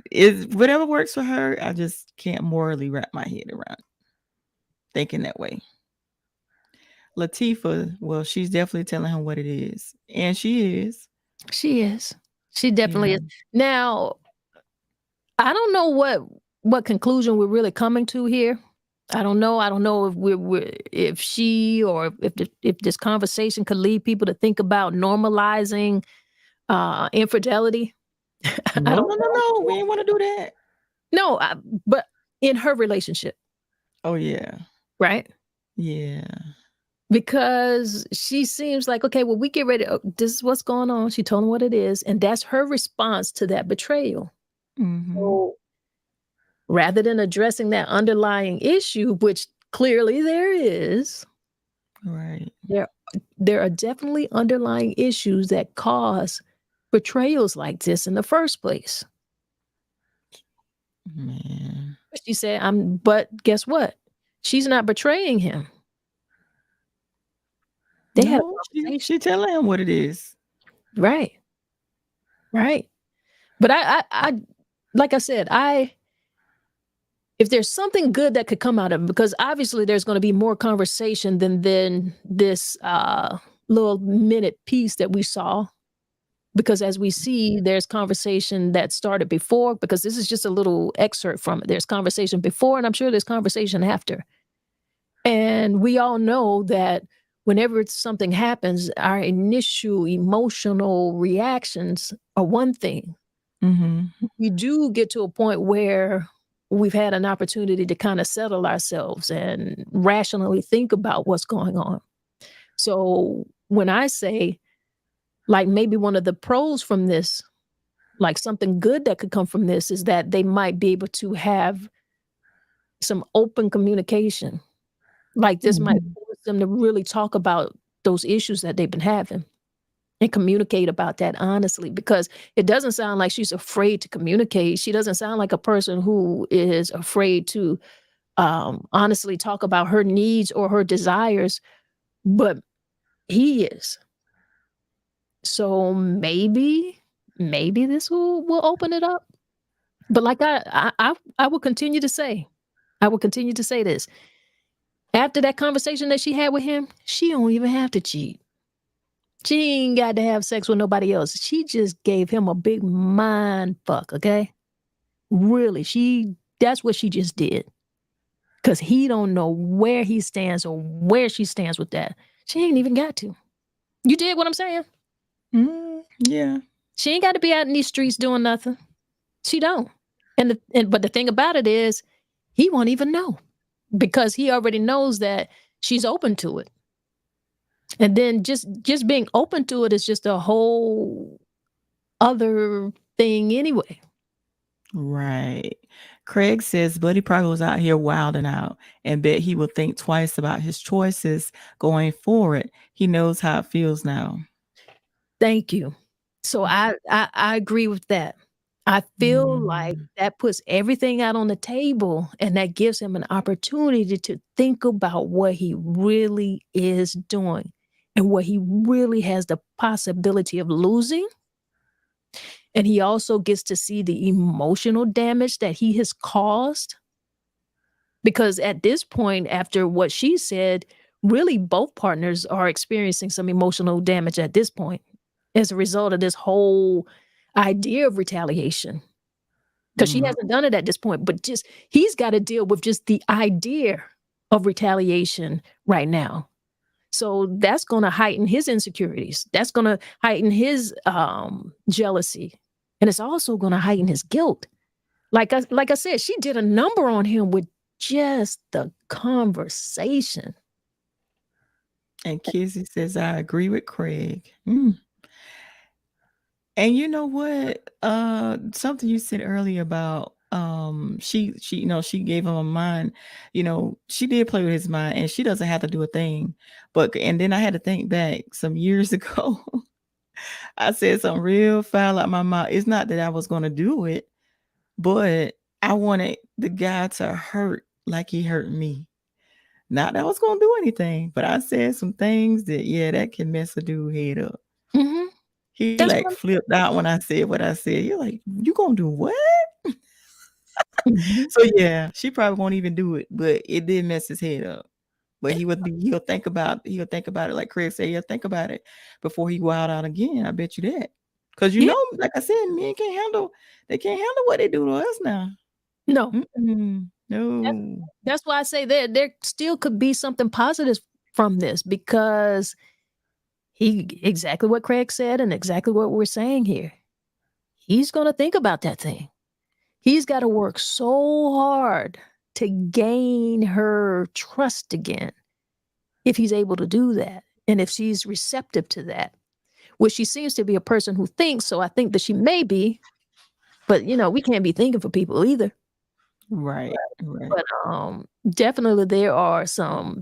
Is whatever works for her. I just can't morally wrap my head around thinking that way. Latifah, well, she's definitely telling him what it is. And she is. She is. She definitely is. Now, I don't know what conclusion we're really coming to here. I don't know. I don't know if she or if this conversation could lead people to think about normalizing infidelity. No. We ain't want to do that. No, but in her relationship. Oh yeah. Right. Yeah. Because she seems like, okay, well, we get ready. This is what's going on. She told him what it is, and that's her response to that betrayal. So rather than addressing that underlying issue, which clearly there is, right? There are definitely underlying issues that cause betrayals like this in the first place. Man. She said, but guess what? She's not betraying him. She telling him what it is. Right. But I like I said, if there's something good that could come out of it, because obviously there's going to be more conversation than this little minute piece that we saw. Because as we see, there's conversation that started before, because this is just a little excerpt from it. There's conversation before, and I'm sure there's conversation after. And we all know that whenever something happens, our initial emotional reactions are one thing. We do get to a point where we've had an opportunity to kind of settle ourselves and rationally think about what's going on. So when I say, like, maybe one of the pros from this, like something good that could come from this, is that they might be able to have some open communication. Like this might force them to really talk about those issues that they've been having and communicate about that honestly, because it doesn't sound like she's afraid to communicate. She doesn't sound like a person who is afraid to honestly talk about her needs or her desires, but he is. So maybe this will open it up. But like I will continue to say, this. After that conversation that she had with him, she don't even have to cheat. She ain't got to have sex with nobody else. She just gave him a big mind fuck, okay? Really, that's what she just did. Because he don't know where he stands or where she stands with that. She ain't even got to. You dig what I'm saying? Yeah. She ain't got to be out in these streets doing nothing. She don't. But the thing about it is, he won't even know. Because he already knows that she's open to it. And then just being open to it is just a whole other thing anyway. Right. Craig says Buddy probably was out here wilding out and bet he will think twice about his choices going forward. He knows how it feels now. Thank you. So I agree with that. I feel like that puts everything out on the table, and that gives him an opportunity to think about what he really is doing and what he really has the possibility of losing. And he also gets to see the emotional damage that he has caused. Because at this point, after what she said, really both partners are experiencing some emotional damage at this point as a result of this whole idea of retaliation. Because she hasn't done it at this point, but just he's got to deal with just the idea of retaliation right now. So that's going to heighten his insecurities. That's going to heighten his jealousy. And it's also going to heighten his guilt. Like I said, she did a number on him with just the conversation. And Kizzy says, I agree with Craig. And you know what? Something you said earlier about she she gave him a mind. She did play with his mind, and she doesn't have to do a thing. And then I had to think back some years ago. I said something real foul out my mouth. It's not that I was going to do it, but I wanted the guy to hurt like he hurt me. Not that I was going to do anything, but I said some things that can mess a dude head up. Mm-hmm. He flipped out when I said what I said. You're like, you gonna do what? Mm-hmm. So yeah, she probably won't even do it, but it did mess his head up. But he'll think about it like Craig said. He'll think about it before he go out again. I bet you that. Because like I said, men can't handle what they do to us now. No. No. That's why I say there still could be something positive from this, because exactly what Craig said and exactly what we're saying here. He's going to think about that thing. He's got to work so hard to gain her trust again, if he's able to do that. And if she's receptive to that, which she seems to be a person who thinks, so I think that she may be, but we can't be thinking for people either. Right. But definitely there are some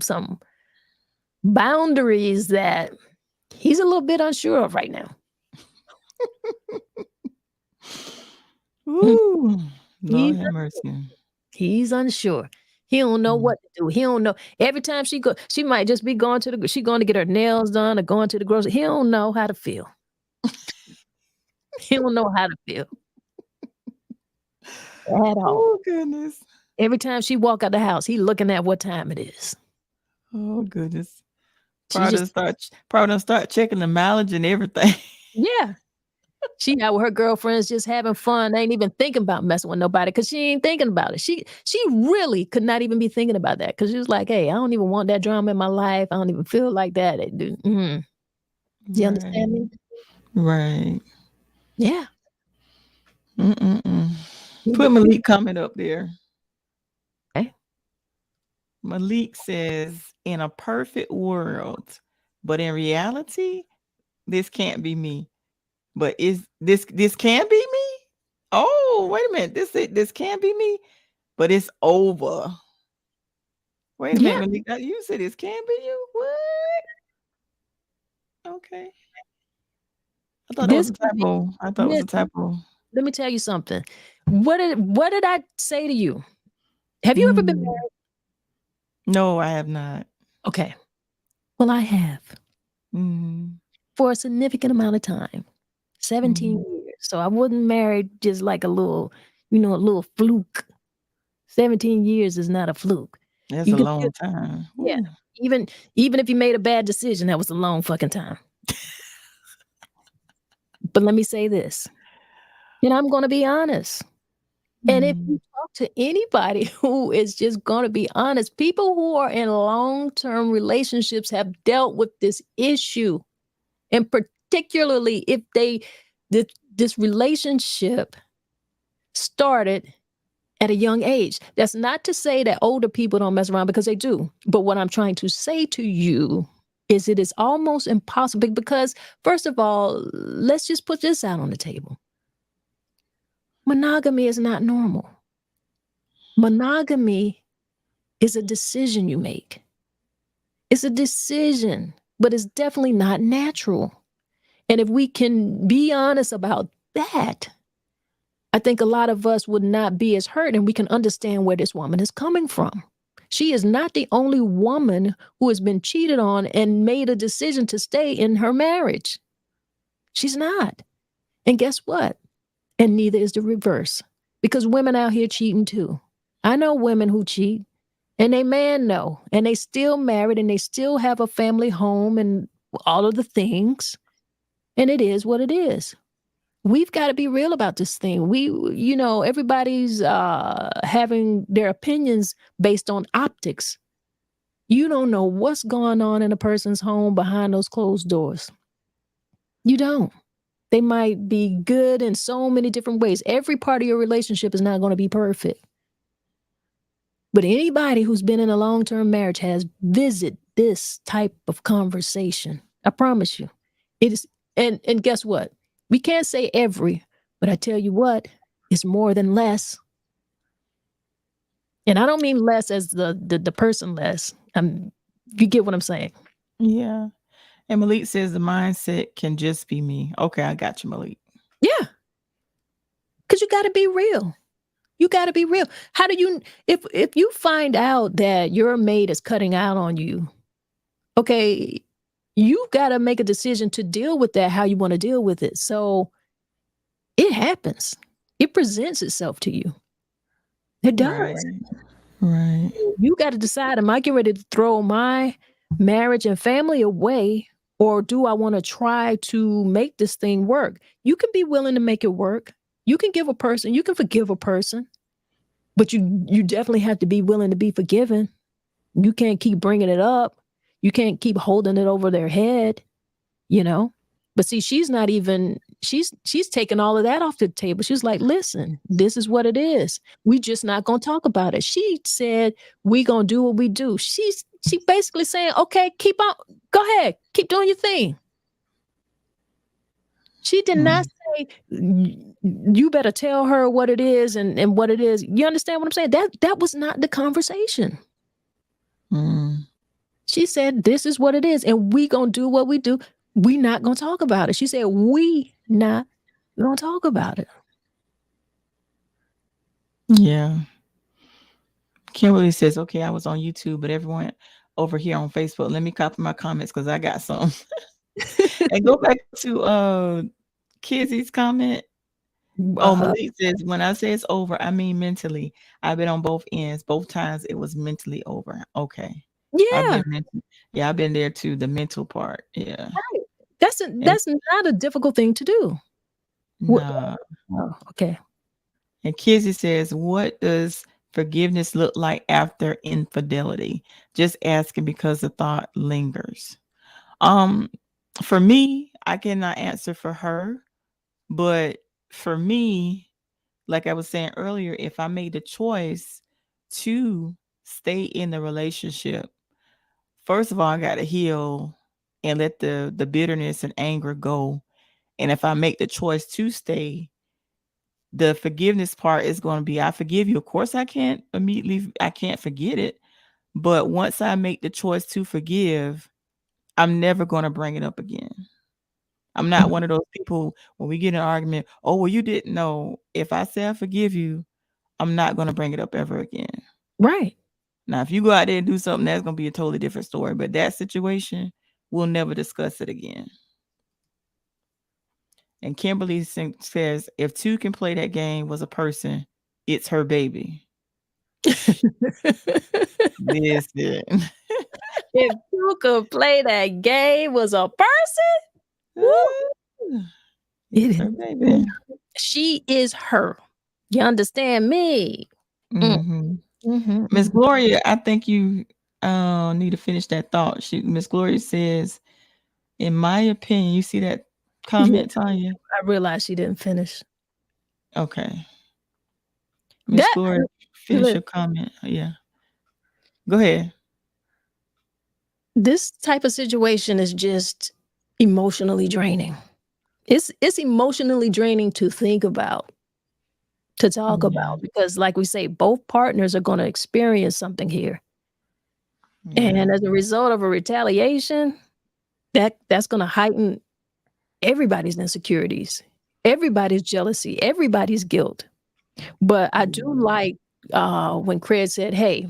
boundaries that he's a little bit unsure of right now. Ooh, Lord have mercy. He's unsure. He don't know what to do. He don't know. Every time she might just be going to get her nails done or going to the grocery. He don't know how to feel. He don't know how to feel at all. Oh goodness. Every time she walk out the house, he looking at what time it is. Oh goodness. Probably start checking the mileage and everything. Yeah. She out with her girlfriends just having fun. Ain't even thinking about messing with nobody because she ain't thinking about it. She really could not even be thinking about that, because she was like, hey, I don't even want that drama in my life. I don't even feel like that. Do you understand me? Right. Yeah. Put Malik comment up there. Okay. Malik says, in a perfect world, but in reality, this can't be me. But this can be me? Oh, wait a minute. This can be me, but it's over. Wait a minute, Malik. You said this can be you? What? Okay. I thought it was a typo. it was a typo. Let me tell you something. What did I say to you? Have you ever been married? No, I have not. Okay. Well, I have. for a significant amount of time, 17 years. So I wasn't married just like a little, a little fluke. 17 years is not a fluke. That's You a could long time. yeah. Ooh. Even if you made a bad decision, that was a long fucking time. But let me say this, and I'm going to be honest. And if you talk to anybody who is just going to be honest, people who are in long-term relationships have dealt with this issue. And particularly if this relationship started at a young age. That's not to say that older people don't mess around, because they do. But what I'm trying to say to you is it is almost impossible, because first of all, let's just put this out on the table. Monogamy is not normal. Monogamy is a decision you make. It's a decision, but it's definitely not natural. And if we can be honest about that, I think a lot of us would not be as hurt, and we can understand where this woman is coming from. She is not the only woman who has been cheated on and made a decision to stay in her marriage. She's not. And guess what? And neither is the reverse, because women out here cheating too. I know women who cheat, and they man know, and they still married, and they still have a family home and all of the things. And it is what it is. We've got to be real about this thing. Everybody's having their opinions based on optics. You don't know what's going on in a person's home behind those closed doors. You don't. They might be good in so many different ways. Every part of your relationship is not going to be perfect. But anybody who's been in a long-term marriage has visited this type of conversation. I promise you. It is, and guess what? We can't say every, but I tell you what, it's more than less. And I don't mean less as the person less. You get what I'm saying? Yeah. And Malik says the mindset can just be me. Okay, I got you, Malik. Yeah. Because you got to be real. You got to be real. How do you, if you find out that your mate is cutting out on you, okay, you've got to make a decision to deal with that, how you want to deal with it. So it happens. It presents itself to you. It does. Right. You got to decide, am I getting ready to throw my marriage and family away, or do I want to try to make this thing work? You can be willing to make it work. You can forgive a person, but you definitely have to be willing to be forgiven. You can't keep bringing it up. You can't keep holding it over their head, But see, she's taking all of that off the table. She's like, listen, this is what it is. We just not going to talk about it. She said, we going to do what we do. She basically saying, okay, keep on, go ahead, keep doing your thing. She did not say, you better tell her what it is and what it is. You understand what I'm saying? That was not the conversation. She said, this is what it is, and we gonna do what we do. We not gonna talk about it. She said, we not gonna talk about it. Yeah. Kimberly says, okay, I was on YouTube, but everyone over here on Facebook, let me copy my comments because I got some. And go back to Kizzy's comment. Malik says, when I say it's over, I mean mentally. I've been on both ends. Both times it was mentally over. Okay. Yeah. I've been there too. The mental part. Yeah. Right. That's not a difficult thing to do. Nah. Oh, okay. And Kizzy says, what does forgiveness look like after infidelity? Just asking because the thought lingers. For me, I cannot answer for her, but for me, like I was saying earlier, if I made the choice to stay in the relationship, first of all, I got to heal and let the bitterness and anger go. And if I make the choice to stay, the forgiveness part is going to be, I forgive you. Of course, I can't forget it. But once I make the choice to forgive, I'm never going to bring it up again. I'm not one of those people when we get in an argument, oh, well, you didn't know. If I say I forgive you, I'm not going to bring it up ever again. Right. Now, if you go out there and do something, that's going to be a totally different story. But that situation, we'll never discuss it again. And Kimberly says, if two can play that game was a person, it's her baby. Listen. If you could play that game was a person, woo, It's her baby. she is her. You understand me? Miss Gloria, I think you need to finish that thought. Miss Gloria says, in my opinion, you see that comment, Tonya? I realized she didn't finish. Okay. Miss Gloria, finish your comment. Yeah. Go ahead. This type of situation is just emotionally draining. It's emotionally draining to think about, to talk about, because like we say, both partners are going to experience something here. And as a result of a retaliation, that's going to heighten everybody's insecurities, everybody's jealousy, everybody's guilt. But I do like when Craig said, hey,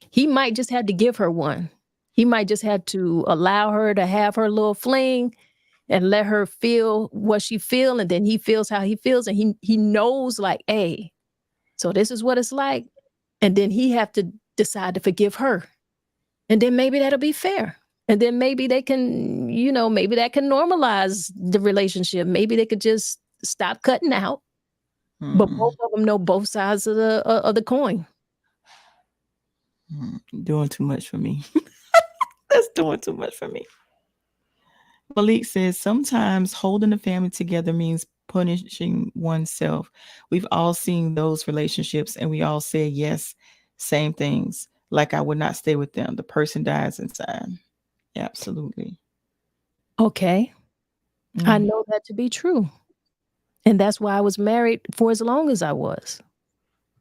he might just have to give her one. He might just have to allow her to have her little fling and let her feel what she feel, and then he feels how he feels, and he knows like, hey, so this is what it's like. And then he have to decide to forgive her. And then maybe that'll be fair. And then maybe they can, maybe that can normalize the relationship. Maybe they could just stop cutting out. But both of them know both sides of the coin. Doing too much for me. That's doing too much for me. Malik says, sometimes holding the family together means punishing oneself. We've all seen those relationships and we all say yes, same things. Like I would not stay with them. The person dies inside. Absolutely. Okay. I know that to be true. And that's why I was married for as long as I was.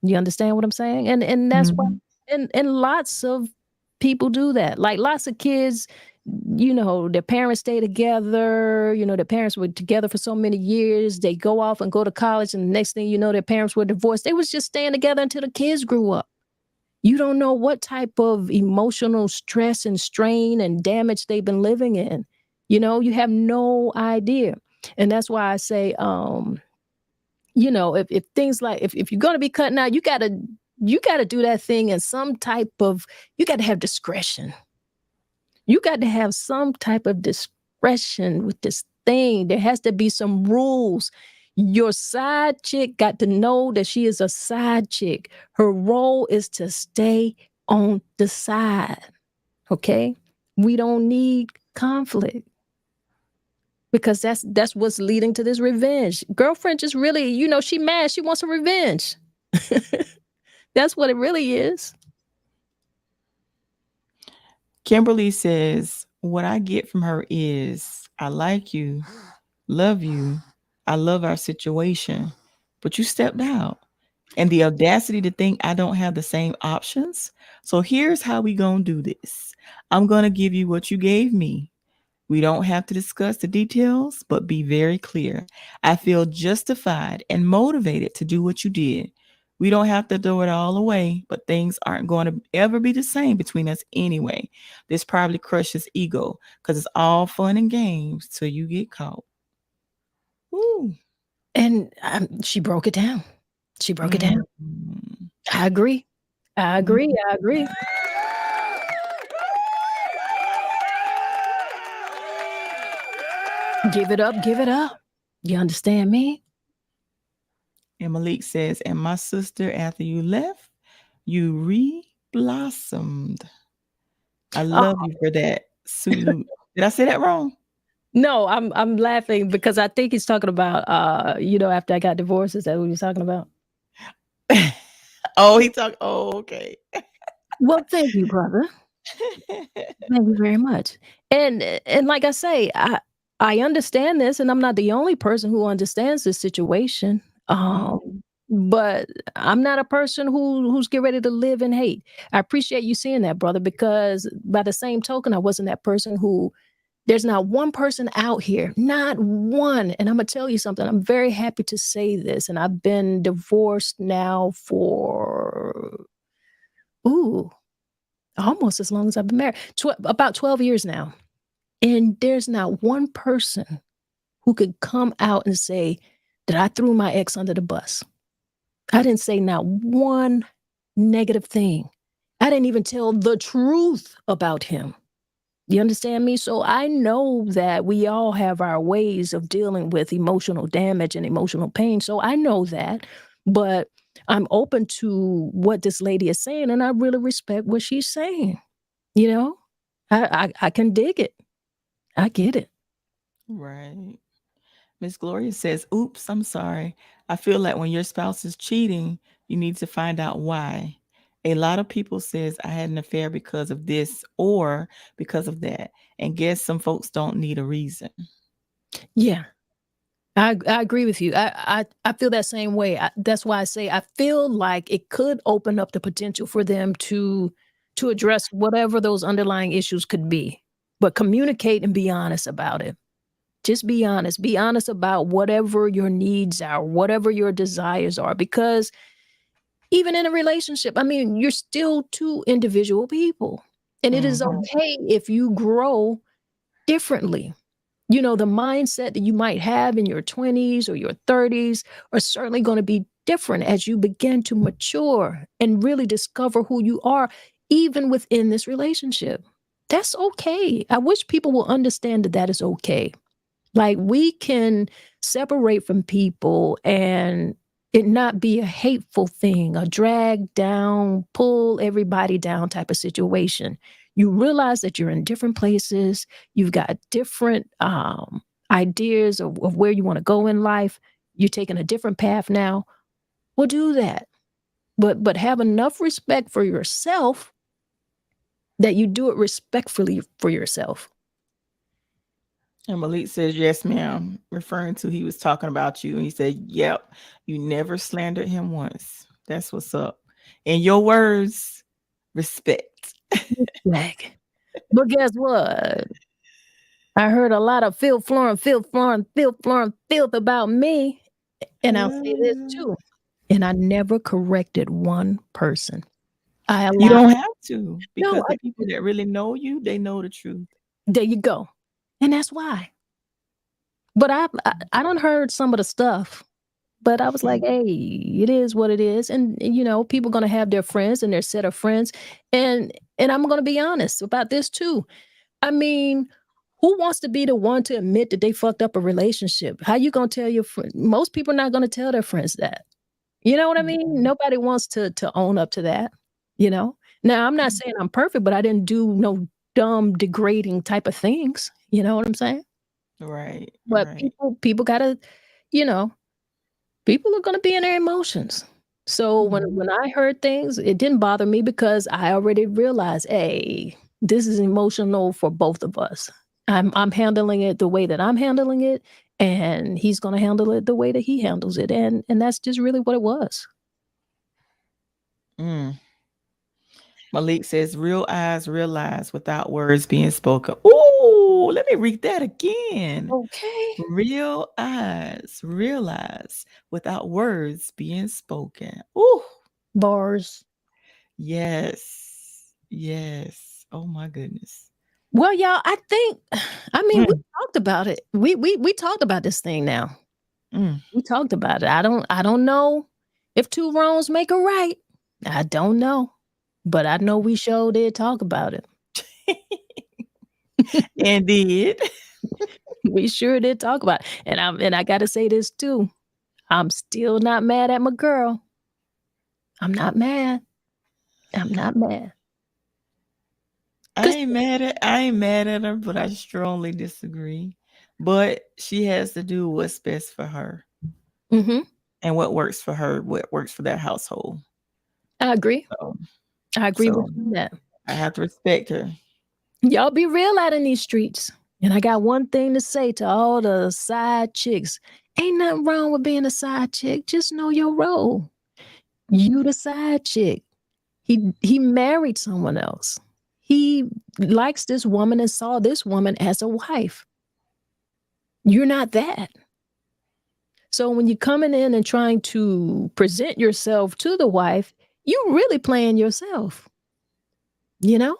You understand what I'm saying? And that's why, and lots of people do that. Like lots of kids, their parents stay together, their parents were together for so many years. They go off and go to college, and the next thing you know, their parents were divorced. They was just staying together until the kids grew up. You don't know what type of emotional stress and strain and damage they've been living in. You have no idea. And that's why I say, if things like, if you're going to be cutting out, you got to do that thing in some type of, you got to have discretion. You got to have some type of discretion with this thing. There has to be some rules. Your side chick got to know that she is a side chick. Her role is to stay on the side. Okay? We don't need conflict. Because that's what's leading to this revenge. Girlfriend just really, she mad. She wants a revenge. That's what it really is. Kimberly says, what I get from her is, I like you, love you, I love our situation, but you stepped out. And the audacity to think I don't have the same options. So here's how we gonna do this. I'm gonna give you what you gave me. We don't have to discuss the details, but be very clear. I feel justified and motivated to do what you did. We don't have to throw it all away, but things aren't going to ever be the same between us anyway. This probably crushes ego because it's all fun and games till you get caught. Ooh. And she broke it down. She broke it down. I agree. Give it up. You understand me? And Malik says, and my sister, after you left, you re-blossomed. I love you for that. Salute. Did I say that wrong? No, I'm laughing because I think he's talking about, after I got divorced. Is that what he's talking about? Okay. Well, thank you, brother. Thank you very much. And like I say, I understand this, and I'm not the only person who understands this situation. But I'm not a person who's get ready to live in hate. I appreciate you saying that, brother, because by the same token, I wasn't that person who, there's not one person out here, not one. And I'm going to tell you something. I'm very happy to say this. And I've been divorced now for, almost as long as I've been married. About 12 years now. And there's not one person who could come out and say that I threw my ex under the bus. I didn't say not one negative thing. I didn't even tell the truth about him. You understand me? So I know that we all have our ways of dealing with emotional damage and emotional pain. So I know that, but I'm open to what this lady is saying, and I really respect what she's saying. You know, I can dig it. I get it. Right. Miss Gloria says, oops, I'm sorry. I feel like when your spouse is cheating, you need to find out why. A lot of people says I had an affair because of this or because of that. And guess some folks don't need a reason. Yeah. I agree with you. I feel that same way. That's why I say I feel like it could open up the potential for them to address whatever those underlying issues could be, but communicate and be honest about it. Just be honest. Be honest about whatever your needs are, whatever your desires are, because even in a relationship, I mean, you're still two individual people, and it is okay if you grow differently. You know, the mindset that you might have in your 20s or your 30s are certainly going to be different as you begin to mature and really discover who you are, even within this relationship. That's okay. I wish people will understand that that is okay. Like, we can separate from people and it not be a hateful thing, a drag down, pull everybody down type of situation. You realize that you're in different places. You've got different ideas of where you want to go in life. You're taking a different path now. Well, do that. But have enough respect for yourself that you do it respectfully for yourself. And Malik says, yes, ma'am, referring to he was talking about you. And he said, yep, you never slandered him once. That's what's up. In your words, respect. Like, but guess what? I heard a lot of filth, filth about me. And I'll say this too. And I never corrected one person. You don't have to, because No, the people that really know you, they know the truth. there you go. And that's why. But I done heard some of the stuff, but I was like, hey, it is what it is. And you know, people gonna have their friends and their set of friends. And I'm gonna be honest about this too. I mean, who wants to be the one to admit that they fucked up a relationship? How you gonna tell your friend? Most people are not gonna tell their friends that. You know what I mean? Nobody wants to own up to that. You know. Now, I'm not saying I'm perfect, but I didn't do no dumb, degrading type of things. You know what I'm saying? Right. But Right. people gotta, you know, people are gonna be in their emotions. So when I heard things, it didn't bother me because I already realized, hey, this is emotional for both of us. I'm handling it the way that I'm handling it, and he's gonna handle it the way that he handles it. And that's just really what it was. Malik says, real eyes realize without words being spoken. Oh, let me read that again. Okay. Real eyes realize without words being spoken. Oh, Bars. yes. Yes. Oh my goodness. Well, y'all, I think, I mean, we talked about it. We talked about this thing now. We talked about it. I don't know if two wrongs make a right. I don't know. But I know we sure did talk about it. Indeed. We sure did talk about it. And I gotta say this too. I'm still not mad at my girl. I'm not mad. I'm not mad. I ain't mad at her, but I strongly disagree. But she has to do what's best for her. Mm-hmm. And what works for her, what works for that household. I agree. So, I agree with you on that. I have to respect her. Y'all be real out in these streets. And I got one thing to say to all the side chicks. Ain't nothing wrong with being a side chick. Just know your role. You the side chick. He married someone else. He likes this woman and saw this woman as a wife. You're not that. So when you're coming in and trying to present yourself to the wife, you really playing yourself. You know?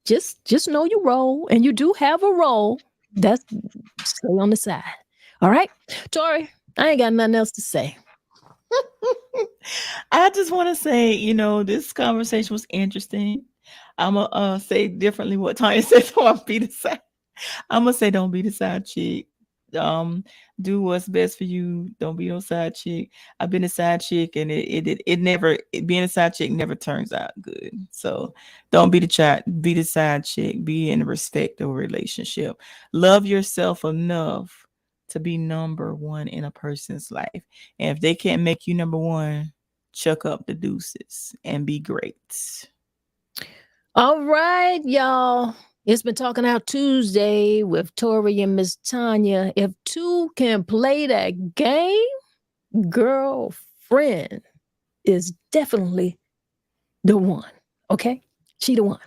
Just know your role, and you do have a role. That's stay on the side. All right, Tori, I ain't got nothing else to say. I just want to say, this conversation was interesting. I'm gonna say differently what Tanya said. So I'll be the side. I'm gonna say, don't be the side chick. Do what's best for you. Don't be no side chick. I've been a side chick, and it never being a side chick never turns out good. So don't be the be the side chick. Be in a respectful relationship. Love yourself enough to be number one in a person's life. And if they can't make you number one, chuck up the deuces and be great. All right, y'all. It's been Talking Out Tuesday with Tori and Miss Tonya. If two can play that game, girlfriend is definitely the one. Okay? She the one.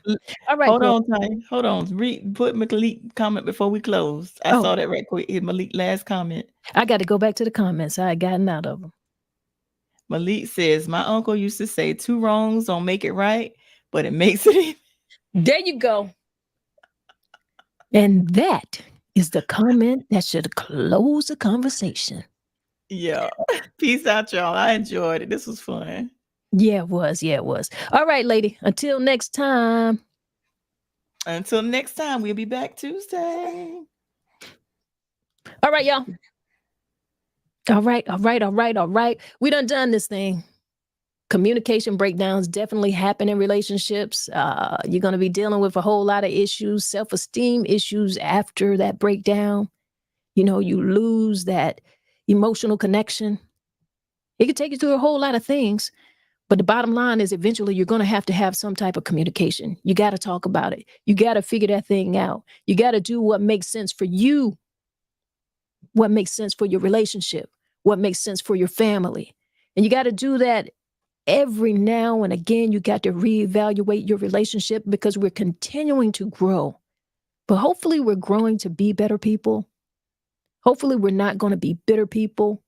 All right. Hold on, Tanya. Hold on. Put Malik comment before we close. I saw that right quick. Hit Malik last comment. I got to go back to the comments. I had gotten out of them. Malik says, my uncle used to say 2 wrongs don't make it right, but it makes it. There you go. And that is the comment that should close the conversation. Yeah. Peace out, y'all. I enjoyed it. This was fun. Yeah, it was. Yeah, it was. All right, lady. Until next time. Until next time, we'll be back Tuesday. All right, y'all. All right. We done this thing. Communication breakdowns definitely happen in relationships. You're going to be dealing with a whole lot of issues, self-esteem issues after that breakdown. You lose that emotional connection. It could take you through a whole lot of things. But the bottom line is eventually you're going to have some type of communication. You got to talk about it. You got to figure that thing out. You got to do what makes sense for you, what makes sense for your relationship, what makes sense for your family. And you got to do that every now and again. You got to reevaluate your relationship because we're continuing to grow. But hopefully we're growing to be better people. Hopefully we're not going to be bitter people.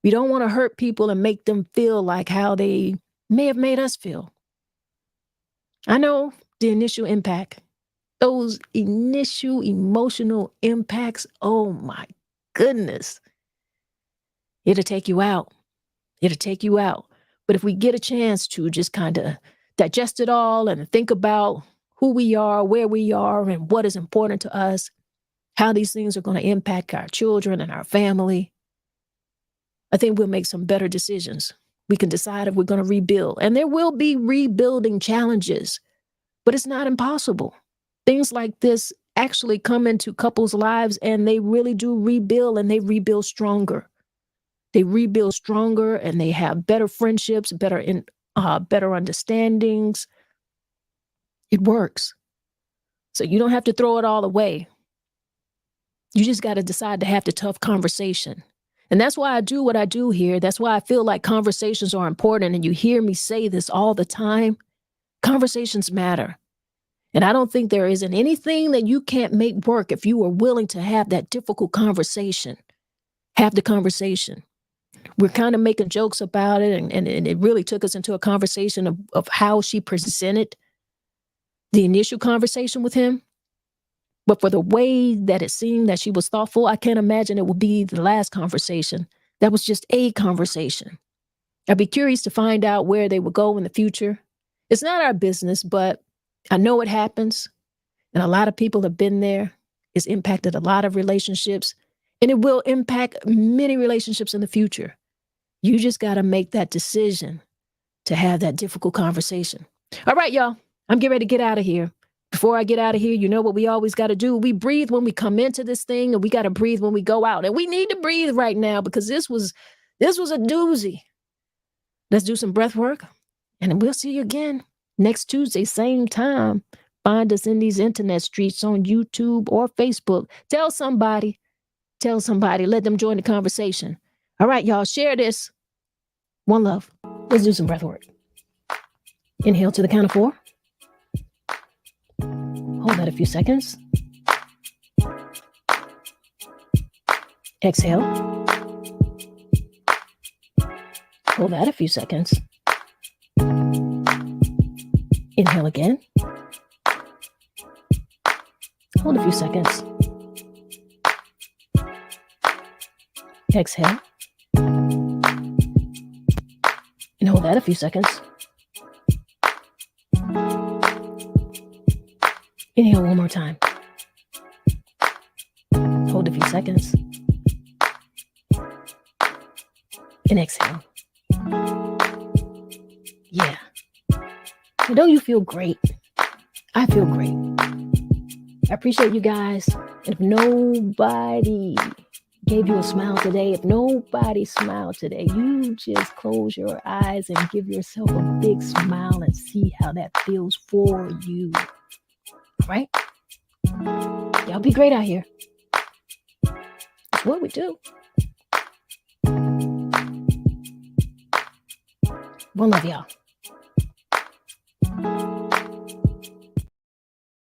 We don't want to hurt people and make them feel like how they may have made us feel. I know the initial impact, those initial emotional impacts, oh my goodness. It'll take you out. But if we get a chance to just kind of digest it all and think about who we are, where we are, and what is important to us, how these things are going to impact our children and our family, I think we'll make some better decisions. We can decide if we're going to rebuild. And there will be rebuilding challenges, but it's not impossible. Things like this actually come into couples' lives and they really do rebuild, and they rebuild stronger. They rebuild stronger and they have better friendships, better understandings. It works. So you don't have to throw it all away. You just got to decide to have the tough conversation. And that's why I do what I do here. That's why I feel like conversations are important. And you hear me say this all the time. Conversations matter. And I don't think there isn't anything that you can't make work if you are willing to have that difficult conversation. Have the conversation. We're kind of making jokes about it. And it really took us into a conversation of how she presented the initial conversation with him. But for the way that it seemed that she was thoughtful, I can't imagine it would be the last conversation. That was just a conversation. I'd be curious to find out where they would go in the future. It's not our business, but I know it happens. And a lot of people have been there. It's impacted a lot of relationships. And it will impact many relationships in the future. You just got to make that decision to have that difficult conversation. All right, y'all. I'm getting ready to get out of here. Before I get out of here, you know what we always got to do? We breathe when we come into this thing, and we got to breathe when we go out. And we need to breathe right now because this was a doozy. Let's do some breath work, and we'll see you again next Tuesday, same time. Find us in these internet streets on YouTube or Facebook. Tell somebody, let them join the conversation. All right, y'all, share this. One love. Let's do some breath work. Inhale to the count of 4. Hold that a few seconds. Exhale. Hold that a few seconds. Inhale again. Hold a few seconds. Exhale. And hold that a few seconds. Inhale one more time. Hold a few seconds. And exhale. Yeah. And don't you feel great? I feel great. I appreciate you guys. And if nobody gave you a smile today, if nobody smiled today, you just close your eyes and give yourself a big smile and see how that feels for you. All right? Y'all be great out here. It's what we do. One love, y'all.